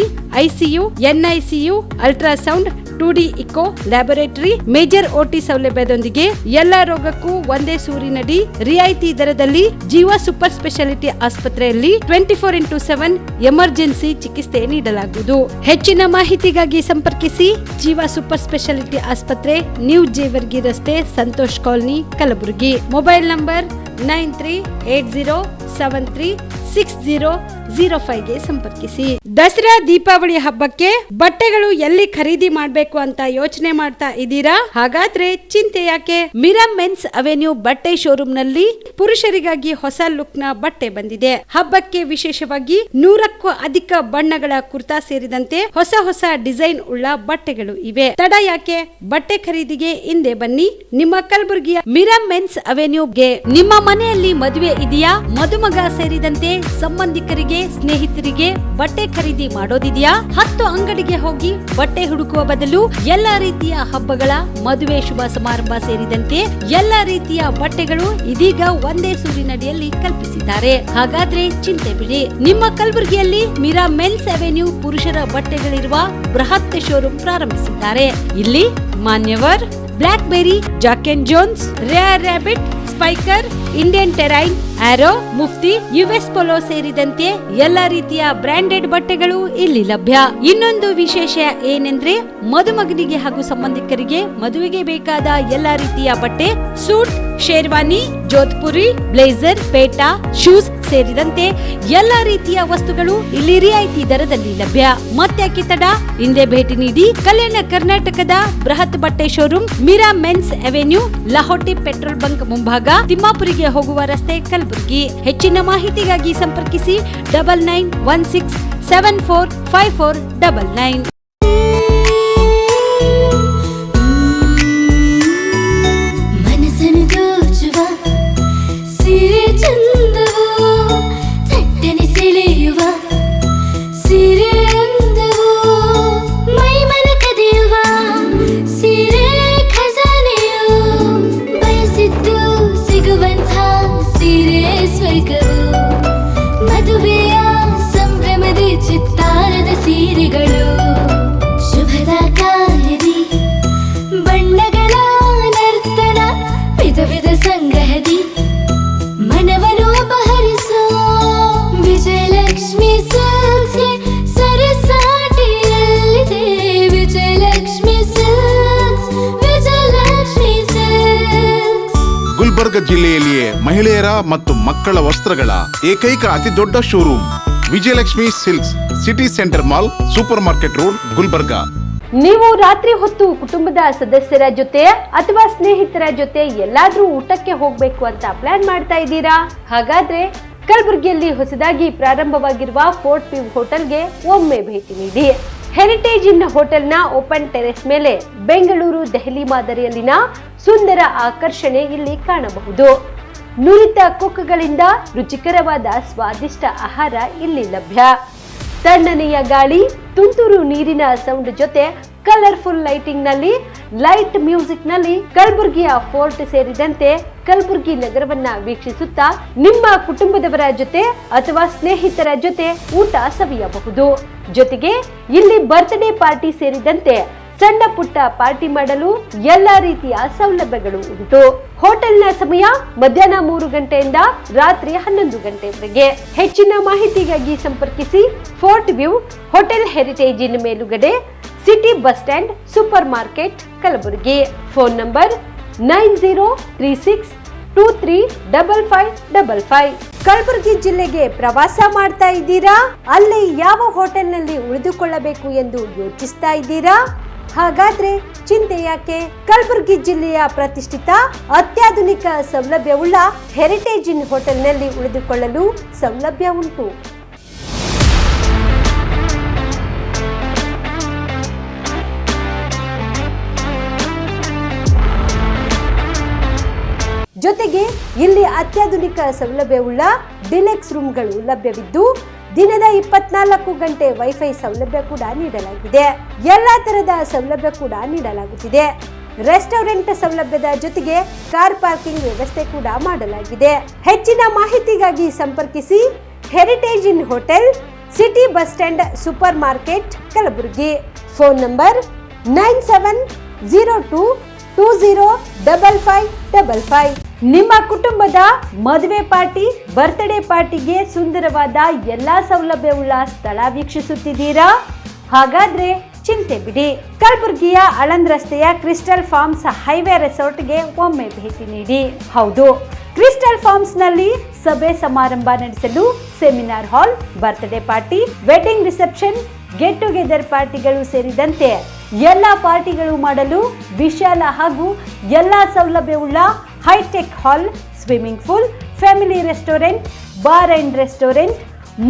ICU, NICU, ultrasound, 2D echo, laboratory, major OT ಸೌಲಭ್ಯದೊಂದಿಗೆ ಎಲ್ಲ ರೋಗಕ್ಕೂ ಒಂದೇ ಸೂರಿನಡಿ ರಿಯಾಯಿತಿ ದರದಲ್ಲಿ ಜೀವ ಸೂಪರ್ ಸ್ಪೆಷಾಲಿಟಿ ಆಸ್ಪತ್ರೆಯಲ್ಲಿ 24x7 ಎಮರ್ಜೆನ್ಸಿ ಚಿಕಿತ್ಸೆ ನೀಡಲಾಗುವುದು. ಹೆಚ್ಚಿನ ಮಾಹಿತಿಗಾಗಿ ಸಂಪರ್ಕಿಸಿ ಜೀವ ಸೂಪರ್ ಸ್ಪೆಷಾಲಿಟಿ ಆಸ್ಪತ್ರೆ, ನ್ಯೂ ಜೇವರ್ಗಿ ರಸ್ತೆ, Santosh colony, Kalaburagi. Mobile number 9380736005ಗೆ ಸಂಪರ್ಕಿಸಿ. ದಸರಾ ದೀಪಾವಳಿ ಹಬ್ಬಕ್ಕೆ ಬಟ್ಟೆಗಳು ಎಲ್ಲಿ ಖರೀದಿ ಮಾಡಬೇಕು ಅಂತ ಯೋಚನೆ ಮಾಡ್ತಾ ಇದ್ದೀರಾ? ಹಾಗಾದ್ರೆ ಚಿಂತೆ ಯಾಕೆ? ಮಿರಾಮ್ ಮೆನ್ಸ್ ಅವೆನ್ಯೂ ಬಟ್ಟೆ ಶೋರೂಮ್ ನಲ್ಲಿ ಪುರುಷರಿಗಾಗಿ ಹೊಸ ಲುಕ್ ನ ಬಟ್ಟೆ ಬಂದಿದೆ. ಹಬ್ಬಕ್ಕೆ ವಿಶೇಷವಾಗಿ 100ಕ್ಕೂ ಅಧಿಕ ಬಣ್ಣಗಳ ಕುರ್ತಾ ಸೇರಿದಂತೆ ಹೊಸ ಹೊಸ ಡಿಸೈನ್ ಉಳ್ಳ ಬಟ್ಟೆಗಳು ಇವೆ. ತಡ ಯಾಕೆ? ಬಟ್ಟೆ ಖರೀದಿಗೆ ಹಿಂದೆ ಬನ್ನಿ ನಿಮ್ಮ ಕಲಬುರಗಿಯ ಮಿರಾಮ್ ಮೆನ್ಸ್ ಅವೆನ್ಯೂಗೆ. ನಿಮ್ಮ ಮನೆಯಲ್ಲಿ ಮದುವೆ ಇದೆಯಾ? ಮದುಮಗ ಸೇರಿದಂತೆ ಸಂಬಂಧಿಕರಿಗೆ, ಸ್ನೇಹಿತರಿಗೆ ಬಟ್ಟೆ ಖರೀದಿ ಮಾಡೋದಿದೆಯಾ? 10 ಅಂಗಡಿಗೆ ಹೋಗಿ ಬಟ್ಟೆ ಹುಡುಕುವ ಬದಲು ಎಲ್ಲಾ ರೀತಿಯ ಹಬ್ಬಗಳ, ಮದುವೆ, ಶುಭ ಸಮಾರಂಭ ಸೇರಿದಂತೆ ಎಲ್ಲಾ ರೀತಿಯ ಬಟ್ಟೆಗಳು ಇದೀಗ ಒಂದೇ ಸೂರಿನಡಿಯಲ್ಲಿ ಕಲ್ಪಿಸಿದ್ದಾರೆ. ಹಾಗಾದ್ರೆ ಚಿಂತೆ ಬಿಡಿ. ನಿಮ್ಮ ಕಲಬುರಗಿಯಲ್ಲಿ ಮೀರಾ ಮೆನ್ಸ್ ಅವೆನ್ಯೂ ಪುರುಷರ ಬಟ್ಟೆಗಳಿರುವ ಬೃಹತ್ ಶೋರೂಮ್ ಪ್ರಾರಂಭಿಸಿದ್ದಾರೆ. ಇಲ್ಲಿ Manyavar, Blackberry, Jack and Jones, Rare Rabbit, Spykar, Indian Terrain, Arrow, Mufti, US Polo ಸೇರಿದಂತೆ ಎಲ್ಲಾ ರೀತಿಯ ಬ್ರಾಂಡೆಡ್ ಬಟ್ಟೆಗಳು ಇಲ್ಲಿ ಲಭ್ಯ. ಇನ್ನೊಂದು ವಿಶೇಷ ಏನೆಂದ್ರೆ ಮದುಮಗನಿಗೆ ಹಾಗೂ ಸಂಬಂಧಿಕರಿಗೆ ಮದುವೆಗೆ ಬೇಕಾದ ಎಲ್ಲಾ ರೀತಿಯ ಬಟ್ಟೆ, ಸೂಟ್, ಶೇರ್ವಾನಿ, ಜೋಧ್ಪುರಿ, ಬ್ಲೇಸರ್, ಪೇಟಾ, ಶೂಸ್ ಸೇರಿದಂತೆ ಎಲ್ಲಾ ರೀತಿಯ ವಸ್ತುಗಳು ಇಲ್ಲಿ ರಿಯಾಯಿತಿ ದರದಲ್ಲಿ ಲಭ್ಯ. ಮತ್ತ್ಯಾಕೆ ತಡ? ಹಿಂದೆ ಭೇಟಿ ನೀಡಿ. ಕಲ್ಯಾಣ ಕರ್ನಾಟಕದ ಬೃಹತ್ ಬಟ್ಟೆ showroom Meera men's avenue, Lahoti petrol bunk ಮುಂಭಾಗ, ತಿಮ್ಮಾಪುರಿಗೆ ಹೋಗುವ ರಸ್ತೆ, ಕಲಬುರಗಿ. ಹೆಚ್ಚಿನ ಮಾಹಿತಿಗಾಗಿ ಸಂಪರ್ಕಿಸಿ 9916745499. ಮದುವೆಯ ಸಂಭ್ರಮದ ಚಿತ್ತಾರದ ಸೀರೆಗಳು, ಶುಭದ ಕಾರ್ಯದಿ ಬಣ್ಣಗಳ ನರ್ತನ, ವಿಧ ವಿಧ ಸಂಗ್ರಹದಿ ಮನವನ್ನು ಅಪಹರಿಸೋ ವಿಜಯಲಕ್ಷ್ಮಿ ಸಿಲ್ಕ್ಸ್ ಸರಸಾಟಿಯಲ್ಲಿದೆ. Vijayalakshmi Silks, Vijayalakshmi Silks. ಗುಲ್ಬರ್ಗ ಜಿಲ್ಲೆಯಲ್ಲಿಯೇ ಮಹಿಳೆಯರ ಮತ್ತು ಮಕ್ಕಳ ವಸ್ತ್ರಗಳ ಏಕೈಕ ಅತಿ ದೊಡ್ಡ showroom Vijayalakshmi Silks, city centre mall, supermarket road, Gulbarga. ನೀವು ರಾತ್ರಿ ಹೊತ್ತು ಕುಟುಂಬದ ಸದಸ್ಯರ ಜೊತೆ ಅಥವಾ ಸ್ನೇಹಿತರ ಜೊತೆ ಎಲ್ಲಾದ್ರೂ ಊಟಕ್ಕೆ ಹೋಗ್ಬೇಕು ಅಂತ ಪ್ಲಾನ್ ಮಾಡ್ತಾ ಇದ್ದೀರಾ? ಹಾಗಾದ್ರೆ ಕಲಬುರಗಿಯಲ್ಲಿ ಹೊಸದಾಗಿ ಪ್ರಾರಂಭವಾಗಿರುವ ಫೋರ್ಟ್ ವ್ಯೂ ಹೋಟೆಲ್ಗೆ ಒಮ್ಮೆ ಭೇಟಿ ನೀಡಿ. ಹೆರಿಟೇಜ್ ಇನ್ ಹೋಟೆಲ್ನ ಓಪನ್ ಟೆರೆಸ್ ಮೇಲೆ ಬೆಂಗಳೂರು, ದೆಹಲಿ ಮಾದರಿಯಲ್ಲಿನ ಸುಂದರ ಆಕರ್ಷಣೆ ಇಲ್ಲಿ ಕಾಣಬಹುದು. ನುರಿತ ಕುಕ್ಗಳಿಂದ ರುಚಿಕರವಾದ ಸ್ವಾದಿಷ್ಟ ಆಹಾರ ಇಲ್ಲಿ ಲಭ್ಯ. ತಣ್ಣನೆಯ ಗಾಳಿ, ತುಂತುರು ನೀರಿನ ಸೌಂಡ್ ಜೊತೆ ಕಲರ್ಫುಲ್ ಲೈಟಿಂಗ್ ನಲ್ಲಿ, ಲೈಟ್ ಮ್ಯೂಸಿಕ್ ನಲ್ಲಿ ಕಲಬುರಗಿಯ ಫೋರ್ಟ್ ಸೇರಿದಂತೆ ಕಲಬುರಗಿ ನಗರವನ್ನ ವೀಕ್ಷಿಸುತ್ತಾ ನಿಮ್ಮ ಕುಟುಂಬದವರ ಜೊತೆ ಅಥವಾ ಸ್ನೇಹಿತರ ಜೊತೆ ಊಟ ಸವಿಯಬಹುದು. ಜೊತೆಗೆ ಇಲ್ಲಿ ಬರ್ತ್ಡೇ ಪಾರ್ಟಿ ಸೇರಿದಂತೆ ಸಣ್ಣ ಪುಟ್ಟ ಪಾರ್ಟಿ ಮಾಡಲು ಎಲ್ಲಾ ರೀತಿಯ ಸೌಲಭ್ಯಗಳು ಉಂಟು. ಹೋಟೆಲ್ನ ಸಮಯ ಮಧ್ಯಾಹ್ನ 3 ಗಂಟೆಯಿಂದ ರಾತ್ರಿ 11 ಗಂಟೆವರೆಗೆ. ಹೆಚ್ಚಿನ ಮಾಹಿತಿಗಾಗಿ ಸಂಪರ್ಕಿಸಿ ಫೋರ್ಟ್ ವ್ಯೂ ಹೋಟೆಲ್, ಹೆರಿಟೇಜ್ ಇನ್ ಮೇಲುಗಡೆ, city bus stand, supermarket, Kalaburagi. Phone number 9036235555. Kalaburagi ಜಿಲ್ಲೆಗೆ ಪ್ರವಾಸ ಮಾಡ್ತಾ ಇದ್ದೀರಾ? ಅಲ್ಲಿ ಯಾವ ಹೋಟೆಲ್ನಲ್ಲಿ ಉಳಿದುಕೊಳ್ಳಬೇಕು ಎಂದು ಯೋಚಿಸ್ತಾ ಇದ್ದೀರಾ? ಹಾಗಾದ್ರೆ ಚಿಂತೆ ಯಾಕೆ? ಕಲಬುರಗಿ ಜಿಲ್ಲೆಯ ಪ್ರತಿಷ್ಠಿತ ಅತ್ಯಾಧುನಿಕ ಸೌಲಭ್ಯವುಳ್ಳ ಹೆರಿಟೇಜ್ ಇನ್ ಹೋಟೆಲ್ನಲ್ಲಿ ಉಳಿದುಕೊಳ್ಳಲು ಸೌಲಭ್ಯ ಉಂಟು. ಜೊತೆಗೆ ಇಲ್ಲಿ ಅತ್ಯಾಧುನಿಕ ಸೌಲಭ್ಯವುಳ್ಳ ಡಿಲೆಕ್ಸ್ ರೂಮ್ಗಳು ಲಭ್ಯವಿದ್ದು ದಿನದ 24 ಗಂಟೆ ವೈಫೈ ಸೌಲಭ್ಯ ಕೂಡ ನೀಡಲಾಗಿದೆ. ಎಲ್ಲಾ ತರದ ಸೌಲಭ್ಯ ಕೂಡ ನೀಡಲಾಗುತ್ತಿದೆ. ರೆಸ್ಟೋರೆಂಟ್ ಸೌಲಭ್ಯದ ಜೊತೆಗೆ ಕಾರ್ ಪಾರ್ಕಿಂಗ್ ವ್ಯವಸ್ಥೆ ಕೂಡ ಮಾಡಲಾಗಿದೆ. ಹೆಚ್ಚಿನ ಮಾಹಿತಿಗಾಗಿ ಸಂಪರ್ಕಿಸಿ Heritage Inn hotel, city bus stand, supermarket, Kalaburagi. Phone number 9702205555. ನಿಮ್ಮ ಕುಟುಂಬದ ಮದುವೆ ಪಾರ್ಟಿ, ಬರ್ತ್ಡೇ ಪಾರ್ಟಿಗೆ ಸುಂದರವಾದ ಎಲ್ಲಾ ಸೌಲಭ್ಯವುಳ್ಳ ಸ್ಥಳ ವೀಕ್ಷಿಸುತ್ತಿದ್ದೀರಾ? ಹಾಗಾದ್ರೆ ಚಿಂತೆ ಬಿಡಿ. ಕಲಬುರಗಿಯ ಆಳಂದ್ ರಸ್ತೆಯ ಕ್ರಿಸ್ಟಲ್ ಫಾರ್ಮ್ಸ್ ಹೈವೇ ರೆಸಾರ್ಟ್ಗೆ ಒಮ್ಮೆ ಭೇಟಿ ನೀಡಿ. ಹೌದು, ಕ್ರಿಸ್ಟಲ್ ಫಾರ್ಮ್ಸ್ ನಲ್ಲಿ ಸಭೆ ಸಮಾರಂಭ ನಡೆಸಲು seminar hall, birthday party, wedding reception, get together ಪಾರ್ಟಿಗಳು ಸೇರಿದಂತೆ ಎಲ್ಲಾ ಪಾರ್ಟಿಗಳು ಮಾಡಲು ವಿಶಾಲ ಹಾಗೂ ಎಲ್ಲಾ ಸೌಲಭ್ಯವುಳ್ಳ hi-tech hall, swimming pool, family restaurant, bar and restaurant,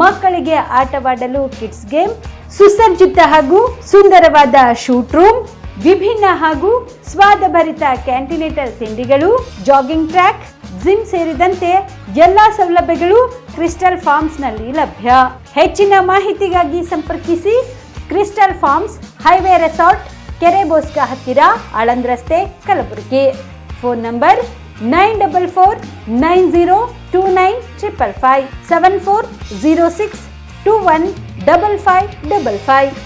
ಮಕ್ಕಳಿಗೆ ಆಟವಾಡಲು ಕಿಡ್ಸ್ ಗೇಮ್, ಸುಸಜ್ಜಿತ ಹಾಗೂ ಸುಂದರವಾದ ಶೂಟ್ ರೂಮ್, ವಿಭಿನ್ನ ಹಾಗೂ ಸ್ವಾದಭರಿತ ಕ್ಯಾಂಟಿನೇಟಲ್ ತಿಂಡಿಗಳು, ಜಾಗಿಂಗ್ ಟ್ರ್ಯಾಕ್, ಜಿಮ್ ಸೇರಿದಂತೆ ಎಲ್ಲಾ ಸೌಲಭ್ಯಗಳು ಕ್ರಿಸ್ಟಲ್ ಫಾರ್ಮ್ಸ್ನಲ್ಲಿ ಲಭ್ಯ. ಹೆಚ್ಚಿನ ಮಾಹಿತಿಗಾಗಿ ಸಂಪರ್ಕಿಸಿ ಕ್ರಿಸ್ಟಲ್ ಫಾರ್ಮ್ಸ್, ಹೈವೇ ರೆಸಾರ್ಟ್, ಕೆರೆ ಬೋಸ್ಕ ಹತ್ತಿರ, ಆಳಂದ್ ರಸ್ತೆ, ಕಲಬುರಗಿ. Phone number 9449029555 7406215555.